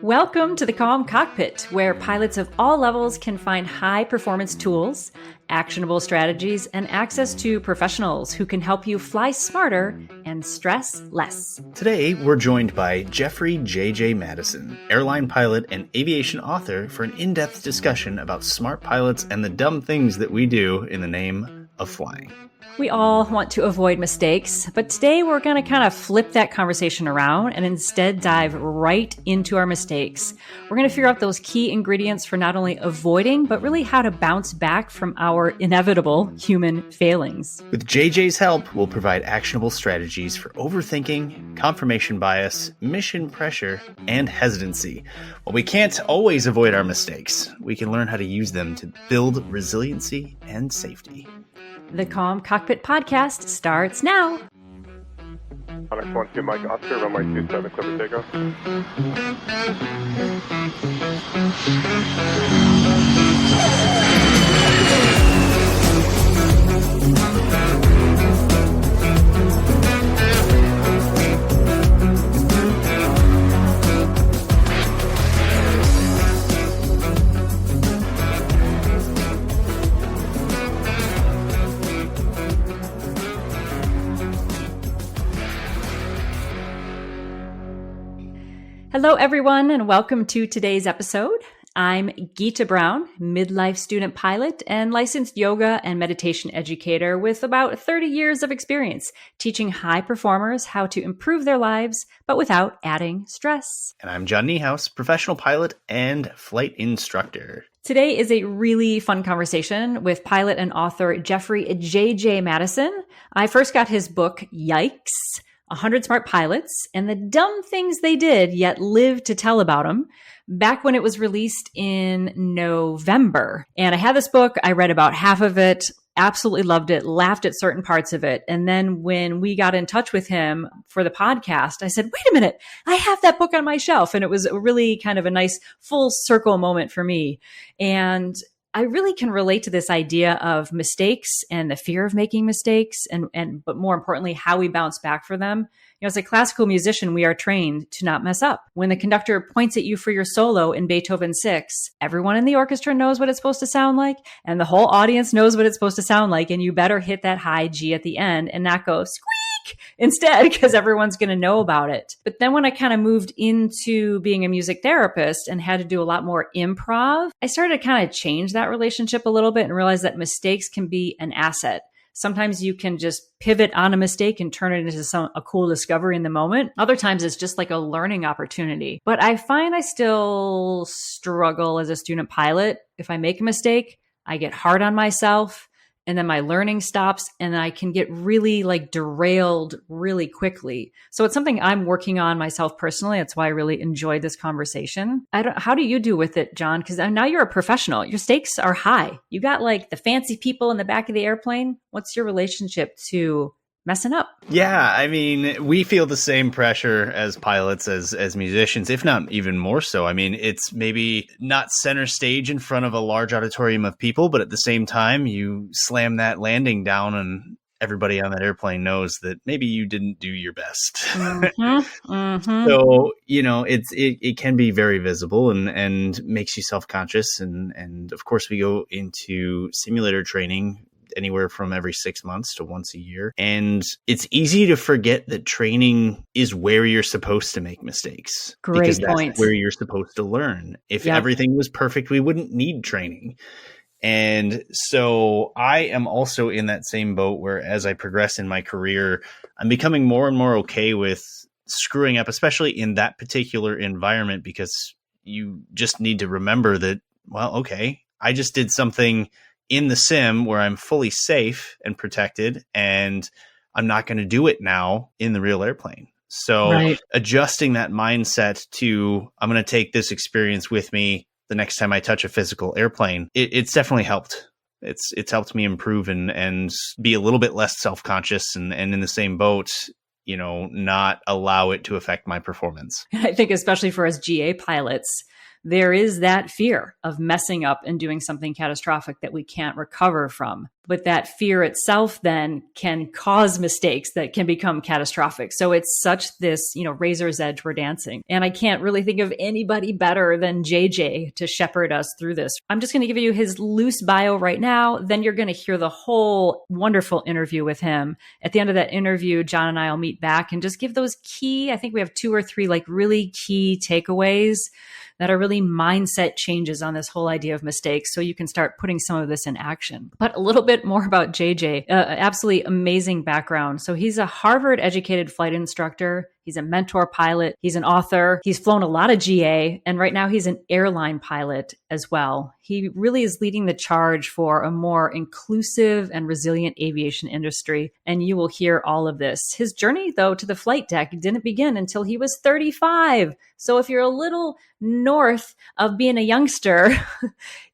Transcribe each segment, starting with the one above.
Welcome to the Calm Cockpit, where pilots of all levels can find high-performance tools, actionable strategies, and access to professionals who can help you fly smarter and stress less. Today, we're joined by Jeffrey J.J. Madison, airline pilot and aviation author, for an in-depth discussion about smart pilots and the dumb things that we do in the name of flying. We all want to avoid mistakes, but today we're going to kind of flip that conversation around and instead dive right into our mistakes. We're going to figure out those key ingredients for not only avoiding, but really how to bounce back from our inevitable human failings. With JJ's help, we'll provide actionable strategies for overthinking, confirmation bias, mission pressure, and hesitancy. While we can't always avoid our mistakes, we can learn how to use them to build resiliency and safety. The Calm Cockpit podcast starts now. Onyx 1-2 Mike Oscar, runway 27, clear for takeoff. Hello, everyone, and welcome to today's episode. I'm Geeta Brown, midlife student pilot and licensed yoga and meditation educator with about 30 years of experience teaching high performers how to improve their lives, but without adding stress. And I'm John Niehaus, professional pilot and flight instructor. Today is a really fun conversation with pilot and author Jeffrey J.J. Madison. I first got his book, Yikes, 100 Smart Pilots and the Dumb Things They Did, Yet Lived to Tell About Them, back when it was released in November. And I had this book, I read about half of it, absolutely loved it, laughed at certain parts of it. And then when we got in touch with him for the podcast, I said, wait a minute, I have that book on my shelf. And it was really kind of a nice full circle moment for me. And I really can relate to this idea of mistakes and the fear of making mistakes but more importantly, how we bounce back for them. You know, as a classical musician, we are trained to not mess up. When the conductor points at you for your solo in Beethoven 6, everyone in the orchestra knows what it's supposed to sound like, and the whole audience knows what it's supposed to sound like, and you better hit that high G at the end and not go squeak instead, because everyone's going to know about it. But then when I kind of moved into being a music therapist and had to do a lot more improv, I started to kind of change that relationship a little bit and realize that mistakes can be an asset. Sometimes you can just pivot on a mistake and turn it into a cool discovery in the moment. Other times it's just like a learning opportunity. But I find I still struggle as a student pilot. If I make a mistake, I get hard on myself. And then my learning stops and I can get really derailed really quickly. So it's something I'm working on myself personally. That's why I really enjoyed this conversation. How do you do with it, John? Because now you're a professional. Your stakes are high. You got the fancy people in the back of the airplane. What's your relationship to messing up? Yeah, I mean, we feel the same pressure as pilots as musicians, if not even more so. I mean, it's maybe not center stage in front of a large auditorium of people, but at the same time, you slam that landing down and everybody on that airplane knows that maybe you didn't do your best. Mm-hmm, mm-hmm. So, you know, it can be very visible and makes you self-conscious. And of course, we go into simulator training anywhere from every 6 months to once a year. And it's easy to forget that training is where you're supposed to make mistakes. Great because point. That's where you're supposed to learn. If everything was perfect, we wouldn't need training. And so I am also in that same boat where as I progress in my career, I'm becoming more and more okay with screwing up, especially in that particular environment, because you just need to remember that, well, okay, I just did something in the sim where I'm fully safe and protected, and I'm not going to do it now in the real airplane. So Adjusting that mindset to, I'm going to take this experience with me the next time I touch a physical airplane, it's definitely helped. It's helped me improve and be a little bit less self-conscious and in the same boat, you know, not allow it to affect my performance. I think especially for us GA pilots, there is that fear of messing up and doing something catastrophic that we can't recover from. But that fear itself then can cause mistakes that can become catastrophic. So it's such this, razor's edge we're dancing. And I can't really think of anybody better than JJ to shepherd us through this. I'm just going to give you his loose bio right now. Then you're going to hear the whole wonderful interview with him. At the end of that interview, John and I will meet back and just give those key, I think we have 2 or 3 really key takeaways that are really mindset changes on this whole idea of mistakes. So you can start putting some of this in action. But a little bit more about JJ, absolutely amazing background. So he's a Harvard educated flight instructor. He's a mentor pilot. He's an author. He's flown a lot of GA. And right now he's an airline pilot as well. He really is leading the charge for a more inclusive and resilient aviation industry. And you will hear all of this. His journey, though, to the flight deck didn't begin until he was 35. So if you're a little north of being a youngster,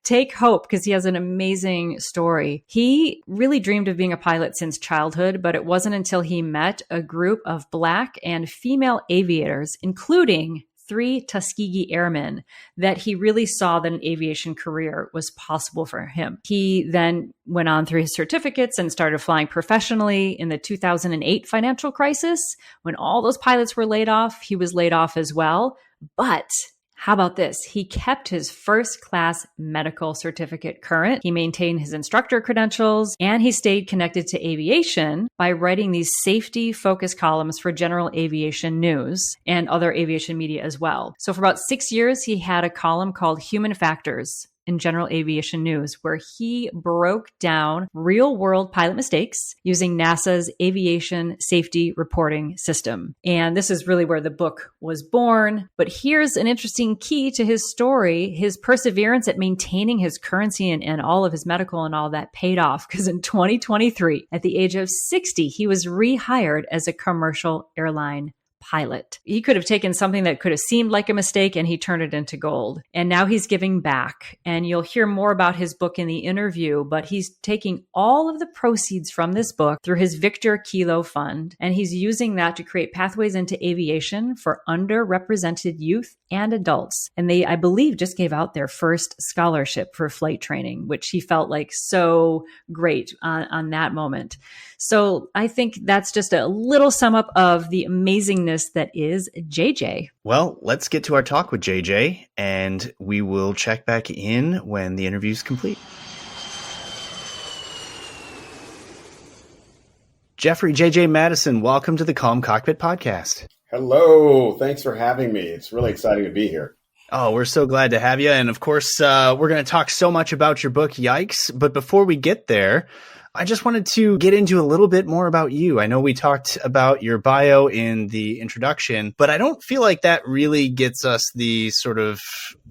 take hope, because he has an amazing story. He really dreamed of being a pilot since childhood, but it wasn't until he met a group of Black and female aviators, including 3 Tuskegee Airmen, that he really saw that an aviation career was possible for him. He then went on through his certificates and started flying professionally in the 2008 financial crisis. When all those pilots were laid off, he was laid off as well. But how about this? He kept his first class medical certificate current. He maintained his instructor credentials, and he stayed connected to aviation by writing these safety focused columns for General Aviation News and other aviation media as well. So for about 6 years, he had a column called Human Factors in General Aviation News, where he broke down real world pilot mistakes using NASA's aviation safety reporting system. And this is really where the book was born. But here's an interesting key to his story. His perseverance at maintaining his currency and all of his medical and all that paid off, because in 2023, at the age of 60, he was rehired as a commercial airline pilot. He could have taken something that could have seemed like a mistake and he turned it into gold. And now he's giving back. And you'll hear more about his book in the interview, but he's taking all of the proceeds from this book through his Victor Kilo Fund. And he's using that to create pathways into aviation for underrepresented youth and adults. And they, I believe, just gave out their first scholarship for flight training, which he felt like so great on that moment. So I think that's just a little sum up of the amazingness that is JJ. Well, let's get to our talk with JJ, and we will check back in when the interview is complete. Jeffrey JJ Madison, welcome to the Calm Cockpit podcast. Hello. Thanks for having me. It's really exciting to be here. Oh, we're so glad to have you. And of course, we're going to talk so much about your book, Yikes. But before we get there, I just wanted to get into a little bit more about you. I know we talked about your bio in the introduction, but I don't feel like that really gets us the sort of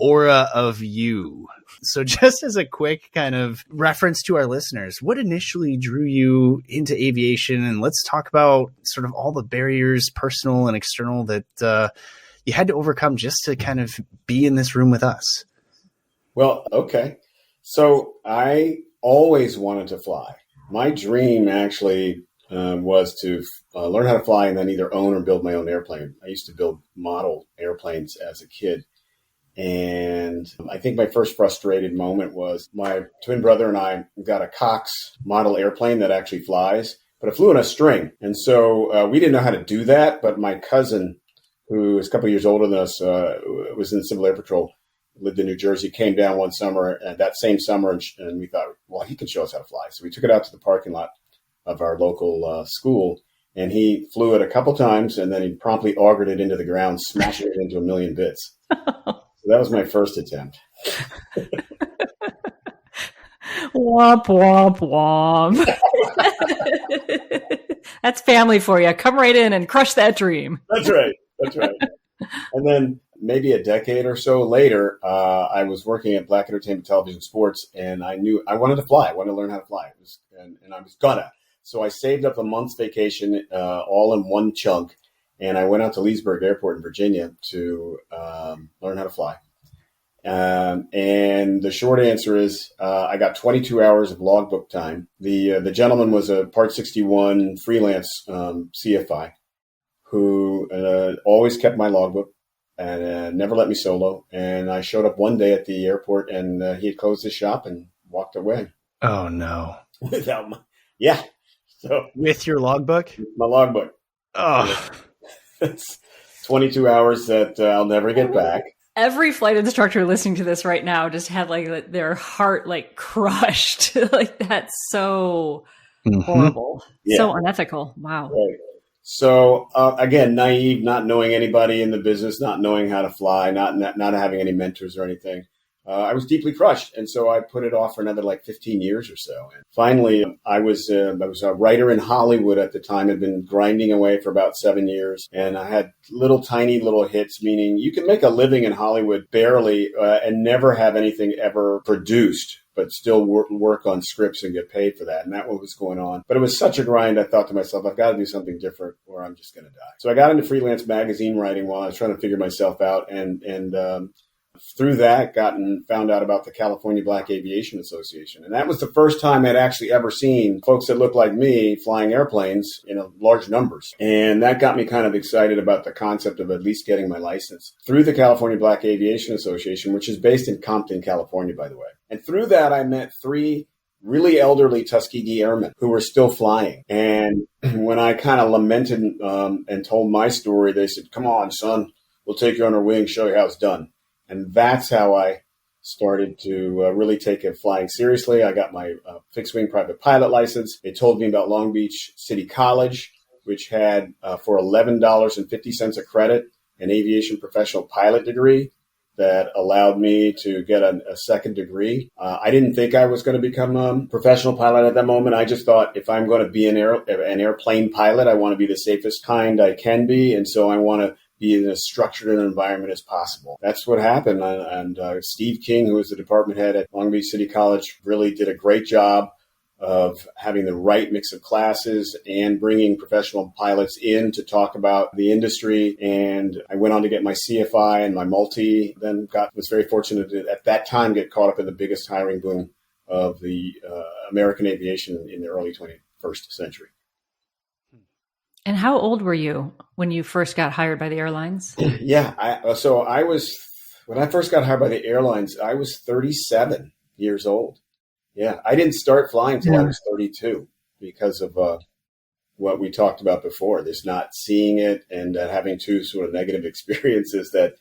aura of you. So just as a quick kind of reference to our listeners, what initially drew you into aviation? And let's talk about sort of all the barriers, personal and external, that you had to overcome just to kind of be in this room with us. Well, okay. So I always wanted to fly. My dream actually was to learn how to fly and then either own or build my own airplane. I used to build model airplanes as a kid. And I think my first frustrated moment was my twin brother and I got a Cox model airplane that actually flies, but it flew on a string. And so we didn't know how to do that. But my cousin, who is a couple of years older than us, was in the Civil Air Patrol, lived in New Jersey, came down one summer, and that same summer, and we thought, well, he can show us how to fly. So we took it out to the parking lot of our local school, and he flew it a couple times, and then he promptly augured it into the ground, smashing it into a million bits. So that was my first attempt. Womp, womp, womp. That's family for you. Come right in and crush that dream. That's right. That's right. And then maybe a decade or so later, I was working at Black Entertainment Television Sports, and I knew I wanted to fly. I wanted to learn how to fly. And I was gonna. So I saved up a month's vacation all in one chunk, and I went out to Leesburg Airport in Virginia to learn how to fly. And the short answer is I got 22 hours of logbook time. The gentleman was a Part 61 freelance CFI who always kept my logbook and never let me solo. And I showed up one day at the airport, and he had closed his shop and walked away. Oh, no. without my, yeah. So with your logbook, my logbook. Oh, It's 22 hours that I'll never get back. Every flight instructor listening to this right now just had like their heart like crushed. Like that's so horrible, so unethical. Wow. Right. So again, naive, not knowing anybody in the business, not knowing how to fly, not having any mentors or anything. I was deeply crushed, and so I put it off for another like 15 years or so. And finally, I was a writer in Hollywood at the time. Had been grinding away for about 7 years, and I had tiny little hits. Meaning, you can make a living in Hollywood barely and never have anything ever produced, but still work on scripts and get paid for that. And that was going on. But it was such a grind. I thought to myself, I've got to do something different, or I'm just going to die. So I got into freelance magazine writing while I was trying to figure myself out, and through that, found out about the California Black Aviation Association. And that was the first time I'd actually ever seen folks that looked like me flying airplanes in large numbers. And that got me kind of excited about the concept of at least getting my license through the California Black Aviation Association, which is based in Compton, California, by the way. And through that, I met 3 really elderly Tuskegee airmen who were still flying. And when I kind of lamented and told my story, they said, "Come on, son, we'll take you on our wing, show you how it's done." And that's how I started to really take flying seriously. I got my fixed wing private pilot license. They told me about Long Beach City College, which had for $11.50 a credit, an aviation professional pilot degree that allowed me to get a second degree. I didn't think I was going to become a professional pilot at that moment. I just thought if I'm going to be an airplane pilot, I want to be the safest kind I can be. And so I want to be in as structured an environment as possible. That's what happened. And Steve King, who was the department head at Long Beach City College, really did a great job of having the right mix of classes and bringing professional pilots in to talk about the industry. And I went on to get my CFI and my multi, then was very fortunate to, at that time, get caught up in the biggest hiring boom of the American aviation in the early 21st century. And how old were you when you first got hired by the airlines? Yeah. When I first got hired by the airlines, I was 37 years old. Yeah. I didn't start flying until I was 32 because of what we talked about before. This not seeing it and having 2 sort of negative experiences that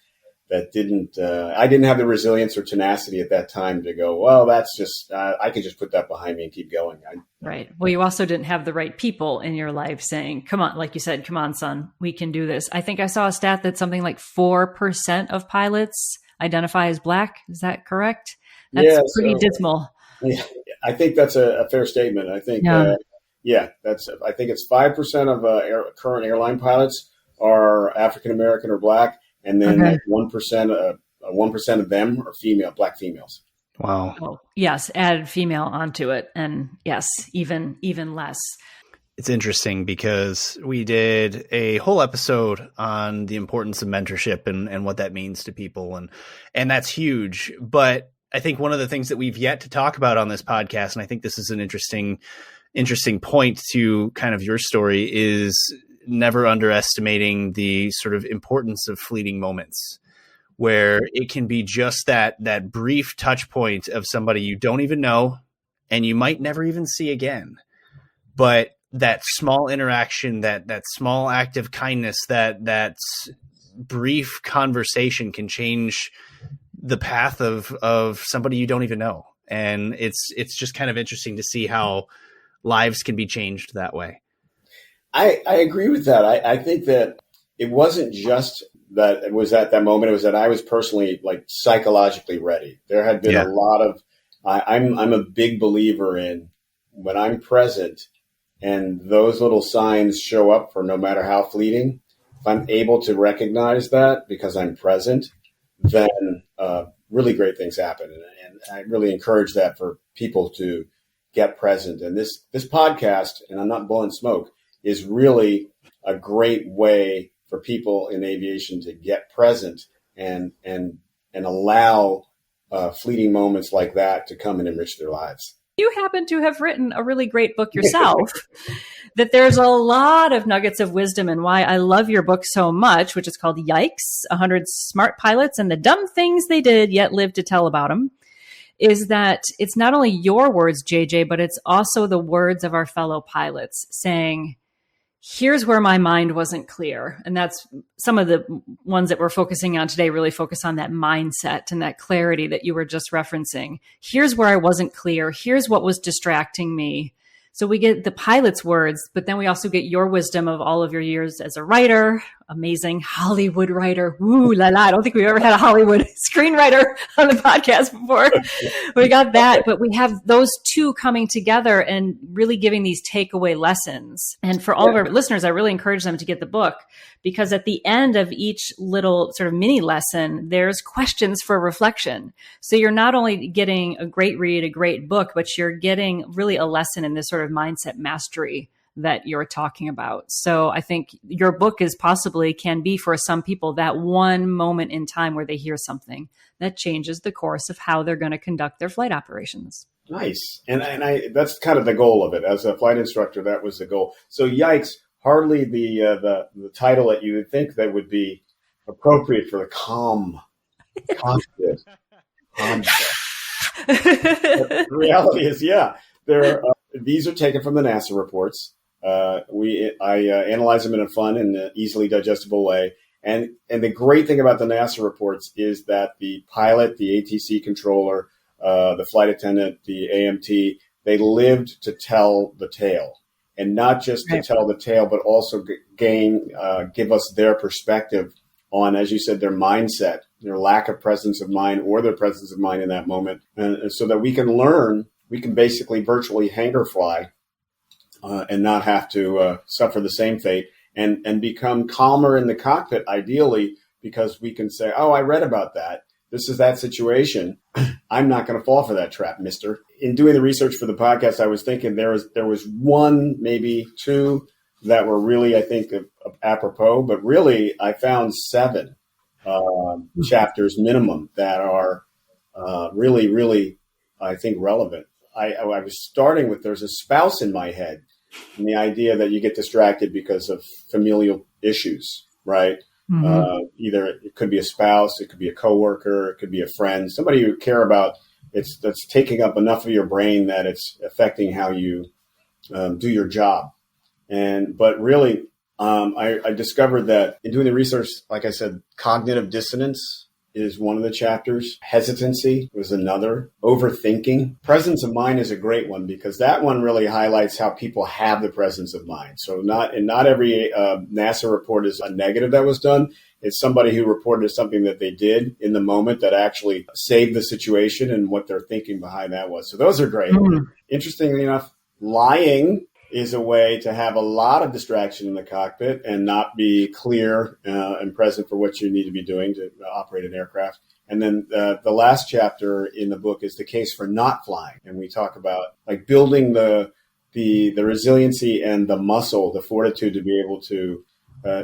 didn't, I didn't have the resilience or tenacity at that time to go, well, that's just, I could just put that behind me and keep going. Right. Well, you also didn't have the right people in your life saying, come on, like you said, come on, son, we can do this. I think I saw a stat that something like 4% of pilots identify as Black. Is that correct? That's pretty dismal. Yeah, I think that's a fair statement. I think, I think it's 5% of current airline pilots are African-American or Black. And then like 1% of them are female, Black females. Wow. Oh, yes. Add female onto it. And yes, even less. It's interesting because we did a whole episode on the importance of mentorship and what that means to people. And that's huge. But I think one of the things that we've yet to talk about on this podcast, and I think this is an interesting point to kind of your story, is never underestimating the sort of importance of fleeting moments where it can be just that brief touch point of somebody you don't even know and you might never even see again. But that small interaction, that small act of kindness, that brief conversation can change the path of somebody you don't even know. And it's just kind of interesting to see how lives can be changed that way. I agree with that. I think that it wasn't just that it was at that moment. It was that I was personally like psychologically ready. There had been a lot of, I'm a big believer in when I'm present and those little signs show up for no matter how fleeting, if I'm able to recognize that because I'm present, then really great things happen. And I really encourage that for people to get present. And this podcast, and I'm not blowing smoke, is really a great way for people in aviation to get present and allow fleeting moments like that to come and enrich their lives. You happen to have written a really great book yourself that there's a lot of nuggets of wisdom and why I love your book so much, which is called Yikes, 100 Smart Pilots and the Dumb Things They Did Yet Lived to Tell About Them. is that it's not only your words, JJ, but it's also the words of our fellow pilots saying, here's where my mind wasn't clear. And that's some of the ones that we're focusing on today, really focus on that mindset and that clarity that you were just referencing. Here's where I wasn't clear. Here's what was distracting me. So we get the pilot's words, but then we also get your wisdom of all of your years as a writer, amazing Hollywood writer. Woo la la. I don't think we've ever had a Hollywood screenwriter on the podcast before. We got that, but we have those two coming together and really giving these takeaway lessons. And for all of our listeners, I really encourage them to get the book, because at the end of each little sort of mini lesson, there's questions for reflection. So you're not only getting a great read, a great book, but you're getting really a lesson in this sort of mindset mastery that you're talking about. So I think your book can be for some people that one moment in time where they hear something that changes the course of how they're going to conduct their flight operations. Nice. And I that's kind of the goal of it. As a flight instructor, that was the goal. So Yikes, hardly the title that you would think that would be appropriate for the cockpit. The reality is, these are taken from the NASA reports. I analyze them in a fun and easily digestible way. And the great thing about the NASA reports is that the pilot, the ATC controller, the flight attendant, the AMT, they lived to tell the tale. And not just to tell the tale, but also give us their perspective on, as you said, their mindset, their lack of presence of mind or their presence of mind in that moment. And so that we can learn, we can basically virtually hangar fly and not have to suffer the same fate and become calmer in the cockpit, ideally, because we can say, oh, I read about that. This is that situation. I'm not going to fall for that trap, mister. In doing the research for the podcast, I was thinking there was one, maybe two that were really, I think, apropos, but really I found 7 chapters minimum that are really, really, I think, relevant. I was starting with, there's a spouse in my head, and the idea that you get distracted because of familial issues, right? Mm-hmm. Either it could be a spouse, it could be a coworker, it could be a friend, somebody you care about. That's taking up enough of your brain that it's affecting how you do your job. But really, I discovered that in doing the research, like I said, cognitive dissonance is one of the chapters. Hesitancy was another. Overthinking. Presence of mind is a great one, because that one really highlights how people have the presence of mind. So not every NASA report is a negative that was done. It's somebody who reported something that they did in the moment that actually saved the situation and what their thinking behind that was. So those are great. Mm-hmm. Interestingly enough, lying is a way to have a lot of distraction in the cockpit and not be clear and present for what you need to be doing to operate an aircraft. And then the last chapter in the book is the case for not flying. And we talk about like building the resiliency and the muscle, the fortitude to be able to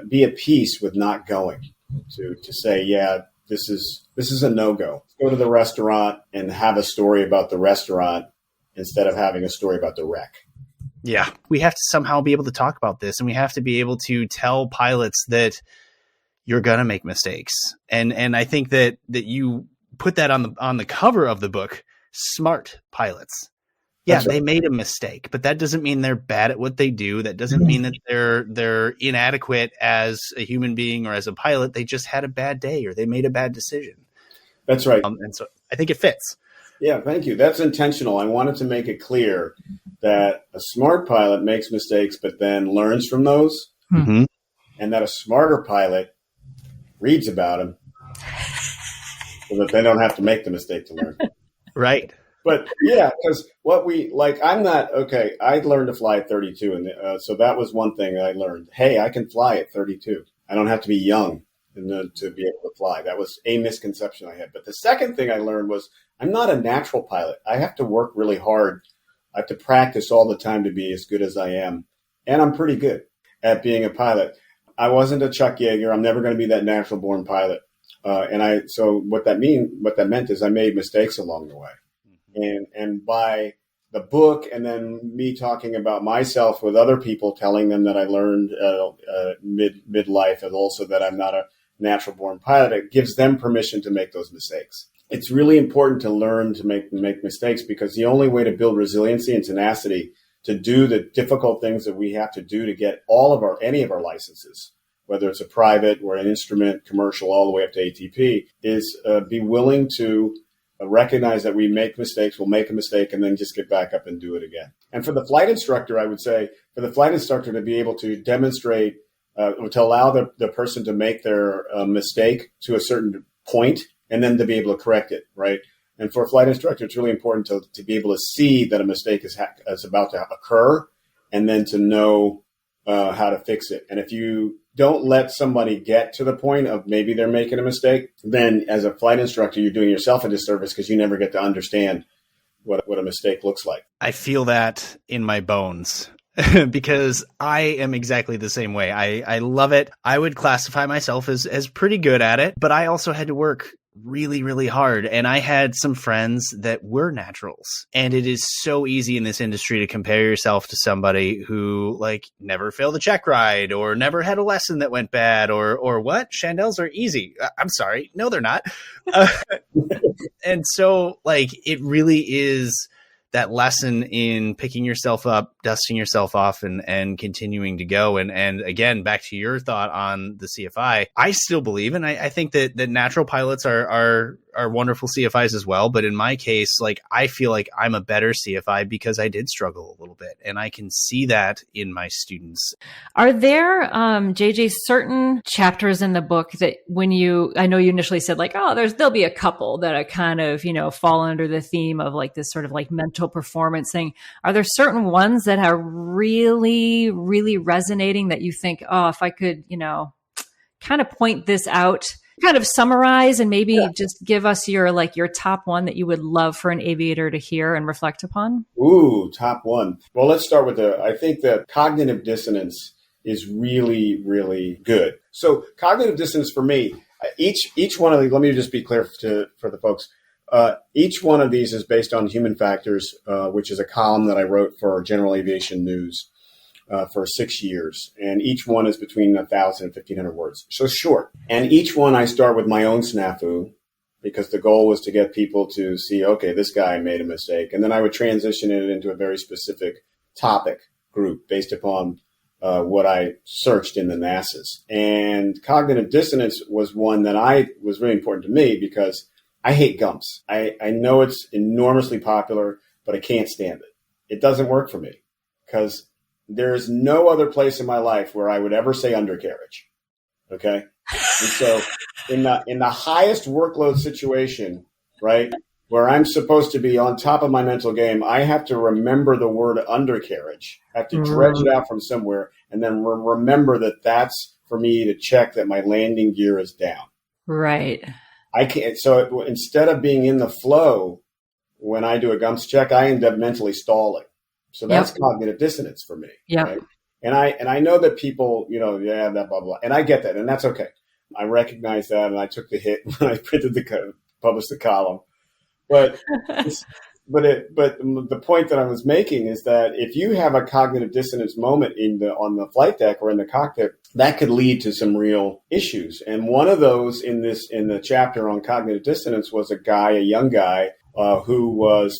be at peace with not going, to say, yeah, this is a no-go. Go to the restaurant and have a story about the restaurant instead of having a story about the wreck. Yeah, we have to somehow be able to talk about this, and we have to be able to tell pilots that you're going to make mistakes. And I think that you put that on the cover of the book, smart pilots. Yeah, right. They made a mistake, but that doesn't mean they're bad at what they do. That doesn't mean that they're inadequate as a human being or as a pilot. They just had a bad day or they made a bad decision. That's right. And so I think it fits. Yeah, thank you. That's intentional. I wanted to make it clear that a smart pilot makes mistakes, but then learns from those, mm-hmm. and that a smarter pilot reads about them so that they don't have to make the mistake to learn. Right. But yeah, because I learned to fly at 32. And so that was one thing I learned. Hey, I can fly at 32. I don't have to be young to be able to fly. That was a misconception I had. But the second thing I learned was I'm not a natural pilot. I have to work really hard. I have to practice all the time to be as good as I am. And I'm pretty good at being a pilot. I wasn't a Chuck Yeager. I'm never going to be that natural born pilot. So what that meant is I made mistakes along the way. And by the book and then me talking about myself with other people, telling them that I learned midlife and also that I'm not a natural born pilot, it gives them permission to make those mistakes. it's really important to learn to make mistakes, because the only way to build resiliency and tenacity to do the difficult things that we have to do to get any of our licenses, whether it's a private or an instrument, commercial, all the way up to ATP, is be willing to recognize that we make mistakes, we'll make a mistake, and then just get back up and do it again. And for the flight instructor, I would say, for the flight instructor to be able to demonstrate, to allow the person to make their mistake to a certain point, and then to be able to correct it, right? And for a flight instructor, it's really important to be able to see that a mistake is about to occur, and then to know how to fix it. And if you don't let somebody get to the point of maybe they're making a mistake, then as a flight instructor, you're doing yourself a disservice, because you never get to understand what a mistake looks like. I feel that in my bones. Because I am exactly the same way. I love it. I would classify myself as pretty good at it, but I also had to work really, really hard. And I had some friends that were naturals. And it is so easy in this industry to compare yourself to somebody who like never failed a check ride, or never had a lesson that went bad, or what? Chandelles are easy. I'm sorry. No, they're not. And so like, it really is that lesson in picking yourself up, dusting yourself off, and continuing to go. And again, back to your thought on the CFI, I still believe, and I think that natural pilots are wonderful CFIs as well. But in my case, like, I feel like I'm a better CFI because I did struggle a little bit, and I can see that in my students. Are there, JJ, certain chapters in the book that I know you initially said like, oh, there'll be a couple that are kind of, fall under the theme of like this sort of like mental performance thing. Are there certain ones that are really, really resonating that you think, oh, if I could, kind of point this out, kind of summarize, and maybe just give us your top one that you would love for an aviator to hear and reflect upon? Ooh, top one. Well, let's start with I think that cognitive dissonance is really, really good. So cognitive dissonance for me, each one of these, let me just be clear for the folks. Each one of these is based on human factors, which is a column that I wrote for General Aviation News for 6 years. And each one is between 1,000 and 1,500 words. So short. And each one I start with my own snafu, because the goal was to get people to see, okay, this guy made a mistake. And then I would transition it into a very specific topic group based upon what I searched in the NASAs. And cognitive dissonance was one that was really important to me, because I hate gumps. I know it's enormously popular, but I can't stand it. It doesn't work for me, because there's no other place in my life where I would ever say undercarriage. Okay. And so in the highest workload situation, right, where I'm supposed to be on top of my mental game, I have to remember the word undercarriage. I have to dredge it out from somewhere, and then remember that that's for me to check that my landing gear is down. Right. I can't. So instead of being in the flow when I do a gumps check, I end up mentally stalling. So that's cognitive dissonance for me. Yeah. Right? And I know that people, that blah, blah, and I get that, and that's okay. I recognize that, and I took the hit when I published the column. But the point that I was making is that if you have a cognitive dissonance moment on the flight deck or in the cockpit, that could lead to some real issues. And one of those in the chapter on cognitive dissonance was a young guy who was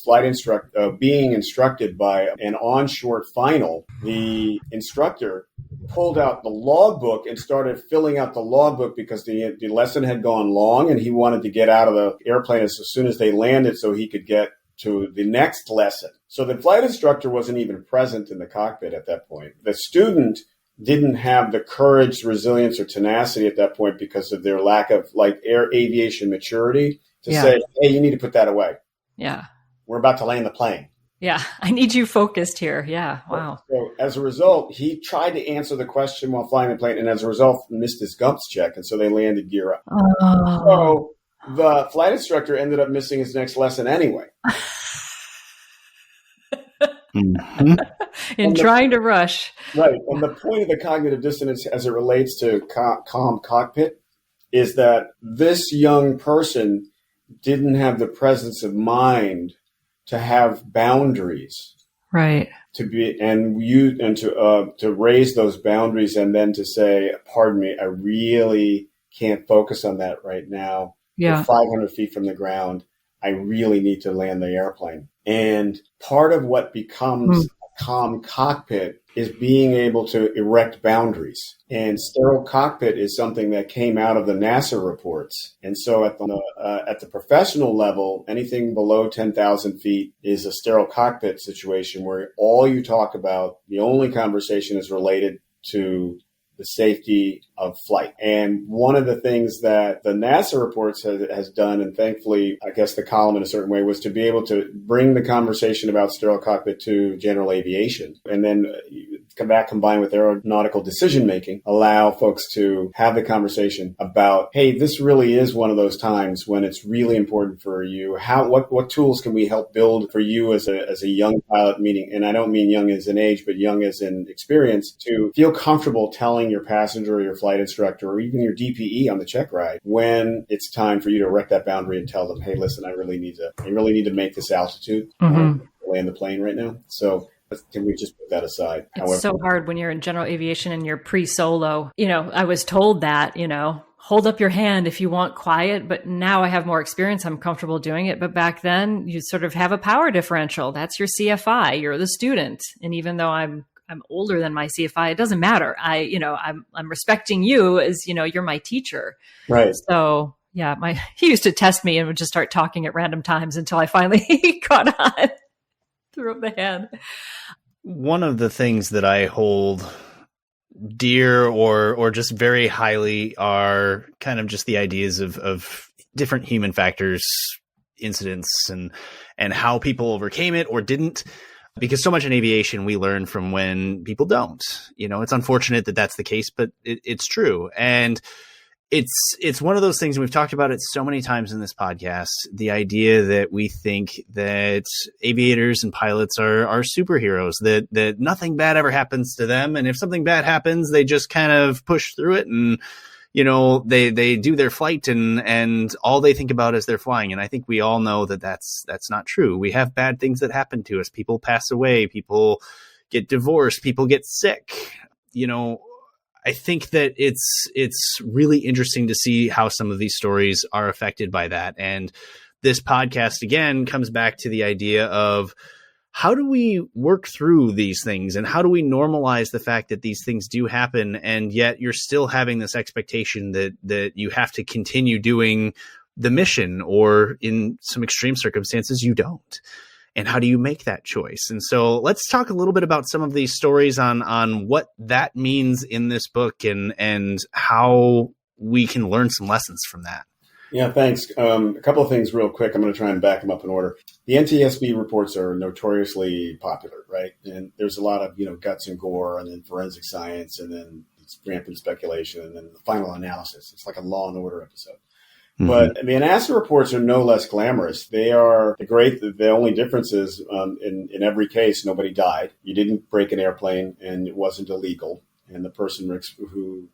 being instructed by an onshore final. The instructor pulled out the logbook and started filling out the logbook because the lesson had gone long, and he wanted to get out of the airplane as soon as they landed so he could get to the next lesson. So the flight instructor wasn't even present in the cockpit at that point. The student didn't have the courage, resilience, or tenacity at that point because of their lack of aviation maturity to say, hey, you need to put that away. Yeah. We're about to land the plane. Yeah. I need you focused here. Yeah. Wow. So as a result, he tried to answer the question while flying the plane, and as a result, missed his gumps check. And so they landed gear up. Oh. So the flight instructor ended up missing his next lesson anyway. In trying to rush. Right. And the point of the cognitive dissonance as it relates to calm cockpit is that this young person didn't have the presence of mind to have boundaries. Right. To raise those boundaries, and then to say, pardon me, I really can't focus on that right now. Yeah. We're 500 feet from the ground. I really need to land the airplane. And part of what becomes a calm cockpit is being able to erect boundaries. And sterile cockpit is something that came out of the NASA reports. And so at the professional level, anything below 10,000 feet is a sterile cockpit situation where all you talk about, the only conversation is related to the safety of flight. And one of the things that the NASA reports has done, and thankfully, I guess the column in a certain way, was to be able to bring the conversation about sterile cockpit to general aviation. And then come back, combined with aeronautical decision making, allow folks to have the conversation about, hey, this really is one of those times when it's really important for you. What tools can we help build for you as a young pilot, meaning, and I don't mean young as in age, but young as in experience, to feel comfortable telling your passenger or your flight instructor or even your DPE on the check ride when it's time for you to erect that boundary and tell them, hey, listen, I really need to make this altitude to land the plane right now. So can we just put that aside? It's so hard when you're in general aviation and you're pre-solo. I was told that, hold up your hand if you want quiet, but now I have more experience. I'm comfortable doing it. But back then you sort of have a power differential. That's your CFI. You're the student. And even though I'm older than my CFI, it doesn't matter. I'm respecting you as, you're my teacher. Right. So yeah, he used to test me and would just start talking at random times until I finally caught on. Threw up the hand. One of the things that I hold dear or just very highly are kind of just the ideas of different human factors, incidents, and how people overcame it or didn't. Because so much in aviation we learn from when people don't. It's unfortunate that that's the case, but it's true. And it's one of those things, and we've talked about it so many times in this podcast, the idea that we think that aviators and pilots are superheroes, that nothing bad ever happens to them. And if something bad happens, they just kind of push through it and, they do their flight and all they think about is they're flying. And I think we all know that that's not true. We have bad things that happen to us. People pass away, people get divorced, people get sick. I think that it's really interesting to see how some of these stories are affected by that. And this podcast, again, comes back to the idea of how do we work through these things and how do we normalize the fact that these things do happen, and yet you're still having this expectation that you have to continue doing the mission, or in some extreme circumstances, you don't. And how do you make that choice? And so let's talk a little bit about some of these stories on what that means in this book and how we can learn some lessons from that. Yeah, thanks. A couple of things real quick. I'm going to try and back them up in order. The NTSB reports are notoriously popular, right? And there's a lot of, guts and gore, and then forensic science, and then it's rampant speculation, and then the final analysis. It's like a Law and Order episode. Mm-hmm. But the ASRS reports are no less glamorous. They are great. The only difference is in every case, nobody died. You didn't break an airplane, and it wasn't illegal. And the person who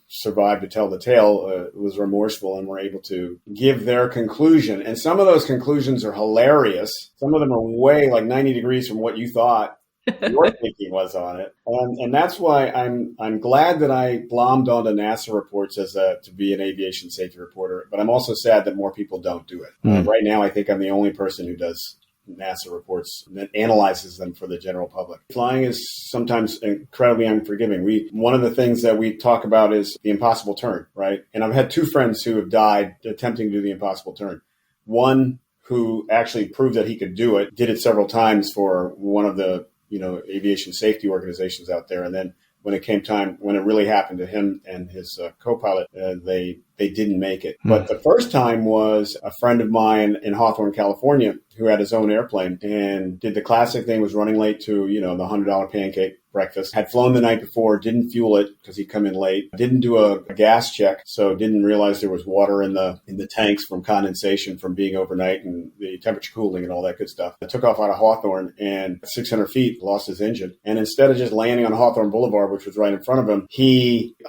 survived to tell the tale was remorseful and were able to give their conclusion. And some of those conclusions are hilarious. Some of them are way like 90 degrees from what you thought your thinking was on it. And that's why I'm glad that I glommed onto NASA reports to be an aviation safety reporter. But I'm also sad that more people don't do it. Right now, I think I'm the only person who does NASA reports that analyzes them for the general public. Flying is sometimes incredibly unforgiving. One of the things that we talk about is the impossible turn, right? And I've had two friends who have died attempting to do the impossible turn. One who actually proved that he could do it, did it several times for one of the aviation safety organizations out there, and then when it really happened to him and his co-pilot, they didn't make it. But the first time was a friend of mine in Hawthorne, California, who had his own airplane and did the classic thing, was running late to, the $100 pancake breakfast, had flown the night before, didn't fuel it because he'd come in late, didn't do a gas check, so didn't realize there was water in the tanks from condensation from being overnight and the temperature cooling and all that good stuff. I took off out of Hawthorne and at 600 feet lost his engine. And instead of just landing on Hawthorne Boulevard, which was right in front of him,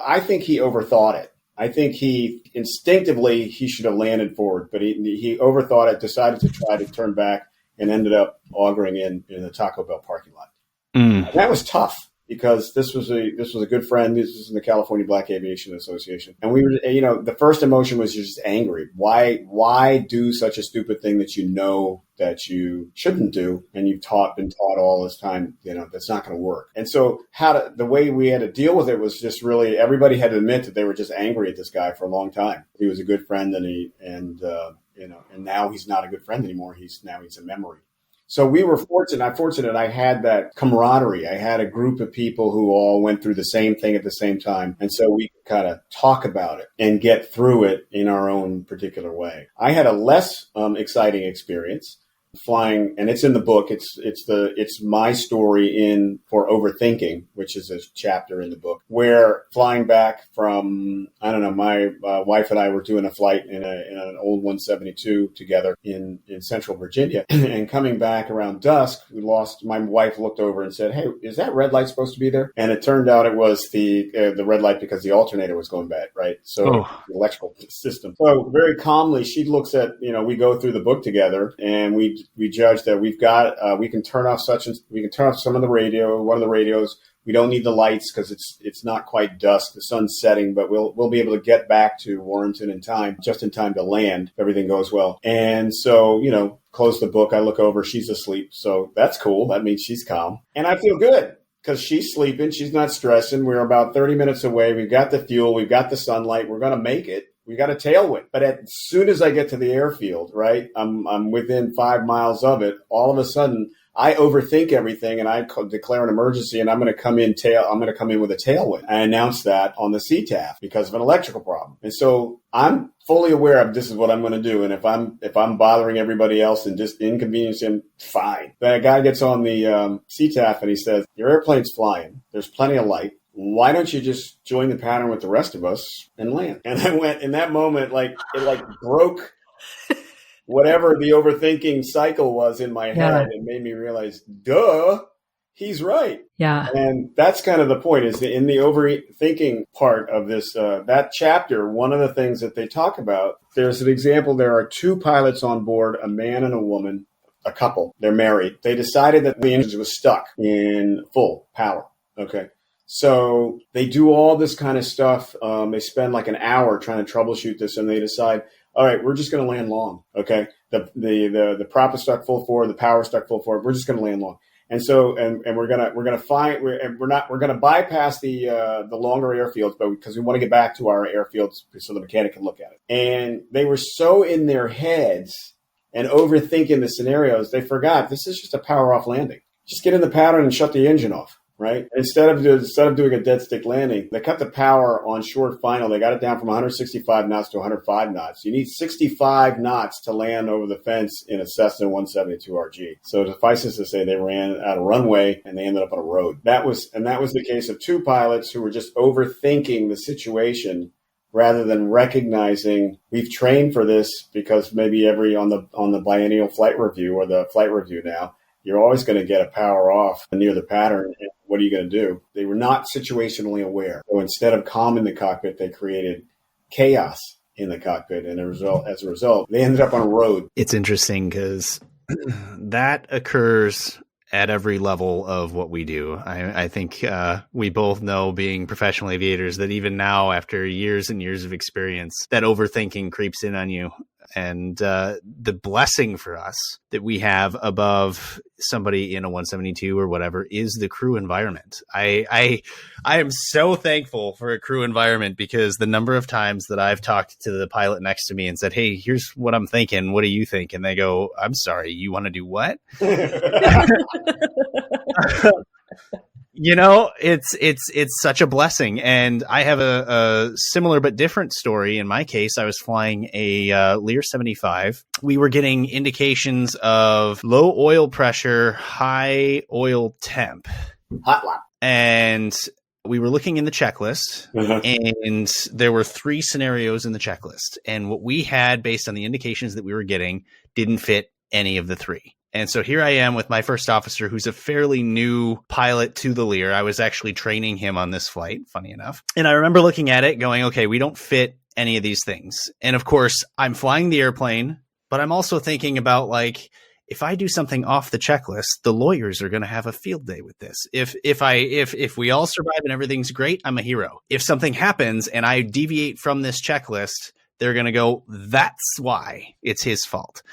I think he overthought it. I think he should have landed forward, but he overthought it, decided to try to turn back, and ended up augering in the Taco Bell parking lot. That was tough. because this was a good friend. This was in the California Black Aviation Association. And we were, the first emotion was just angry. Why do such a stupid thing that you know that you shouldn't do, and you've been taught all this time, that's not going to work. And so the way we had to deal with it was just really, everybody had to admit that they were just angry at this guy for a long time. He was a good friend, and now he's not a good friend anymore. He's a memory. So we were fortunate. I had that camaraderie. I had a group of people who all went through the same thing at the same time. And so we could kind of talk about it and get through it in our own particular way. I had a less exciting experience flying, and it's in the book. It's my story for overthinking, which is a chapter in the book, where flying back from, my wife and I were doing a flight in an old 172 together in Central Virginia, and coming back around dusk, my wife looked over and said, "Hey, is that red light supposed to be there?" And it turned out it was the red light because the alternator was going bad, right? So the electrical system. So very calmly, she looks at, we go through the book together, and we judge that we can turn off some of the radio, one of the radios. We don't need the lights because it's not quite dusk. The sun's setting, but we'll be able to get back to Warrenton just in time to land if everything goes well. And so, close the book. I look over, she's asleep. So that's cool. That means she's calm. And I feel good because she's sleeping. She's not stressing. We're about 30 minutes away. We've got the fuel. We've got the sunlight. We're going to make it. We got a tailwind. But as soon as I get to the airfield, right, I'm within 5 miles of it. All of a sudden, I overthink everything, and I declare an emergency, and I'm going to come in with a tailwind. I announced that on the CTAF because of an electrical problem. And so I'm fully aware of this is what I'm going to do. And if I'm bothering everybody else and just inconveniencing, fine. Then a guy gets on the CTAF and he says, "Your airplane's flying. There's plenty of light. Why don't you just join the pattern with the rest of us and land?" And I went, in that moment, it broke whatever the overthinking cycle was in my head, and made me realize, duh, he's right. Yeah. And that's kind of the point, is in the overthinking part of this, that chapter, one of the things that they talk about, there's an example. There are two pilots on board, a man and a woman, a couple. They're married. They decided that the engine was stuck in full power. Okay. So they do all this kind of stuff. They spend like an hour trying to troubleshoot this, and they decide, all right, we're just going to land long. Okay. The prop is stuck full forward. The power is stuck full forward. We're just going to land long. And so, and we're going to bypass the longer airfields, but because we want to get back to our airfields so the mechanic can look at it. And they were so in their heads and overthinking the scenarios, they forgot this is just a power off landing. Just get in the pattern and shut the engine off. Right. Instead of doing a dead stick landing, they cut the power on short final. They got it down from 165 knots to 105 knots. You need 65 knots to land over the fence in a Cessna 172 RG. So suffices to say, they ran out of runway and they ended up on a road. That was the case of two pilots who were just overthinking the situation rather than recognizing we've trained for this, because maybe on the biennial flight review or the flight review now, you're always going to get a power off near the pattern. What are you going to do? They were not situationally aware. So instead of calm in the cockpit, they created chaos in the cockpit. And as a result, they ended up on a road. It's interesting because that occurs at every level of what we do. I think we both know, being professional aviators, that even now, after years and years of experience, that overthinking creeps in on you. And the blessing for us that we have above somebody in a 172 or whatever is the crew environment. I am so thankful for a crew environment, because the number of times that I've talked to the pilot next to me and said, "Hey, here's what I'm thinking. What do you think?" And they go, "I'm sorry, you want to do what?" It's such a blessing. And I have a similar but different story. In my case, I was flying a Lear 75. We were getting indications of low oil pressure, high oil temp. Hot lap. And we were looking in the checklist, and there were 3 scenarios in the checklist. And what we had, based on the indications that we were getting, didn't fit any of the 3. And so here I am with my first officer, who's a fairly new pilot to the Lear. I was actually training him on this flight, funny enough. And I remember looking at it going, okay, we don't fit any of these things. And of course, I'm flying the airplane, but I'm also thinking about, like, if I do something off the checklist, the lawyers are going to have a field day with this. If we all survive and everything's great, I'm a hero. If something happens and I deviate from this checklist, they're going to go, that's why it's his fault.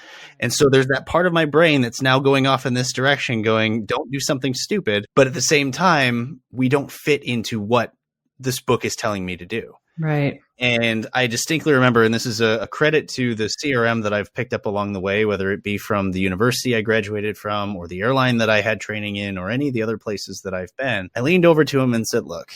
And so there's that part of my brain that's now going off in this direction going, don't do something stupid. But at the same time, we don't fit into what this book is telling me to do. Right. And I distinctly remember, and this is a credit to the CRM that I've picked up along the way, whether it be from the university I graduated from or the airline that I had training in or any of the other places that I've been. I leaned over to him and said, look,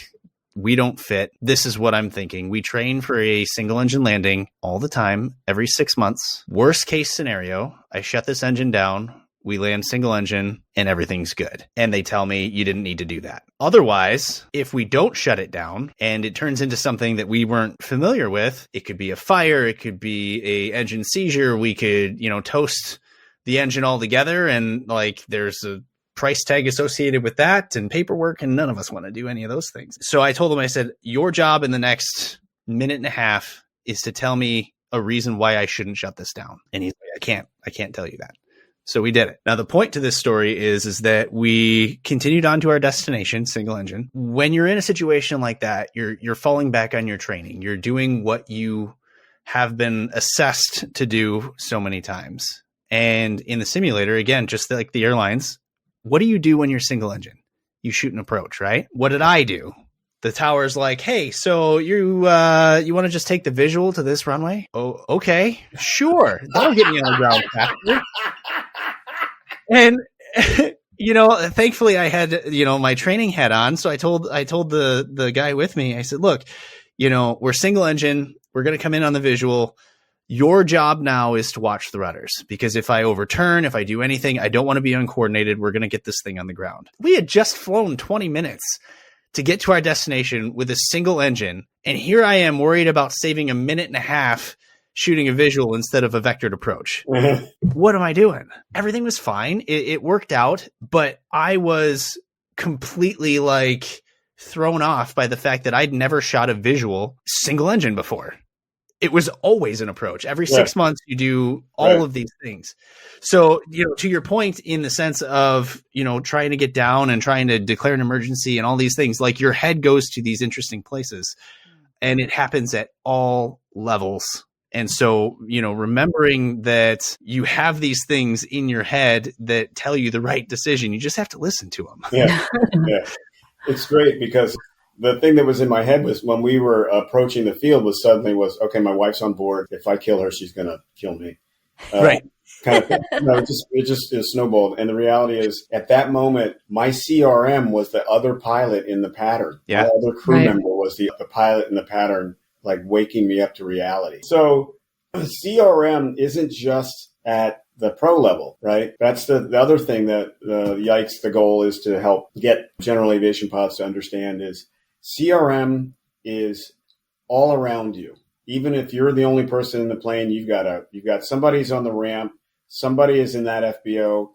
we don't fit. This is what I'm thinking. We train for a single engine landing all the time, every 6 months. Worst case scenario, I shut this engine down. We land single engine and everything's good. And they tell me you didn't need to do that. Otherwise, if we don't shut it down and it turns into something that we weren't familiar with, it could be a fire, it could be a engine seizure. We could, toast the engine altogether. And like there's a price tag associated with that and paperwork. And none of us want to do any of those things. So I told him, I said, your job in the next minute and a half is to tell me a reason why I shouldn't shut this down. And he's like, I can't tell you that. So we did it. Now, the point to this story is that we continued on to our destination, single engine. When you're in a situation like that, you're falling back on your training. You're doing what you have been assessed to do so many times. And in the simulator, again, just like the airlines, what do you do when you're single engine? You shoot an approach, right? What did I do? The tower's like, hey, so you want to just take the visual to this runway? Oh, okay, sure. That'll get me on the ground faster. And, thankfully I had, my training hat on. So I told the guy with me, I said, look, we're single engine. We're going to come in on the visual. Your job now is to watch the rudders, because if I overturn, if I do anything, I don't want to be uncoordinated. We're going to get this thing on the ground. We had just flown 20 minutes to get to our destination with a single engine. And here I am worried about saving a minute and a half shooting a visual instead of a vectored approach. What am I doing? Everything was fine. It worked out, but I was completely thrown off by the fact that I'd never shot a visual single engine before. It was always an approach. Every 6 months you do all of these things. So, to your point, in the sense of, trying to get down and trying to declare an emergency and all these things, like your head goes to these interesting places, and it happens at all levels. And so, remembering that you have these things in your head that tell you the right decision, you just have to listen to them. Yeah. It's great because the thing that was in my head was when we were approaching the field was okay, my wife's on board. If I kill her, she's going to kill me. Right. Kind of thing. No, it just snowballed. And the reality is at that moment, my CRM was the other pilot in the pattern. Yeah. My other crew member was the pilot in the pattern, waking me up to reality. So CRM isn't just at the pro level, right? That's the other thing that Yikes, the goal is to help get general aviation pilots to understand is CRM is all around you. Even if you're the only person in the plane, you've got somebody's on the ramp, somebody is in that FBO.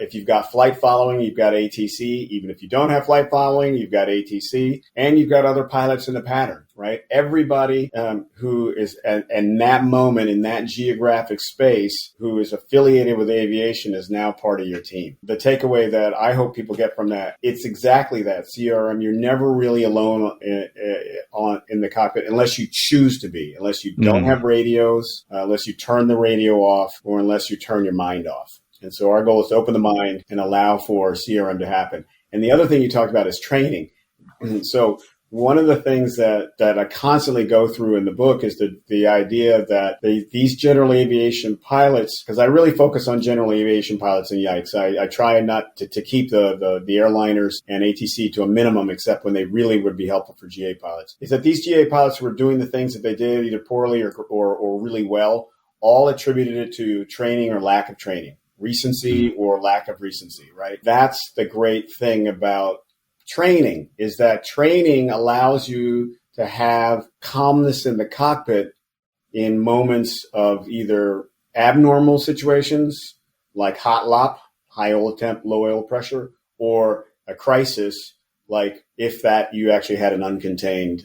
If you've got flight following, you've got ATC. Even if you don't have flight following, you've got ATC, and you've got other pilots in the pattern, right? Everybody who is at that moment in that geographic space who is affiliated with aviation is now part of your team. The takeaway that I hope people get from that, it's exactly that. CRM, you're never really alone in the cockpit unless you choose to be, unless you don't have radios, unless you turn the radio off, or unless you turn your mind off. And so our goal is to open the mind and allow for CRM to happen. And the other thing you talked about is training. And so one of the things that I constantly go through in the book is the idea that these general aviation pilots, because I really focus on general aviation pilots in Yikes. I try not to keep the airliners and ATC to a minimum, except when they really would be helpful for GA pilots, is that these GA pilots were doing the things that they did either poorly or really well, all attributed it to training or lack of training. Recency or lack of recency, right? That's the great thing about training, is that training allows you to have calmness in the cockpit in moments of either abnormal situations like hot lop, high oil temp, low oil pressure, or a crisis like if that you actually had an uncontained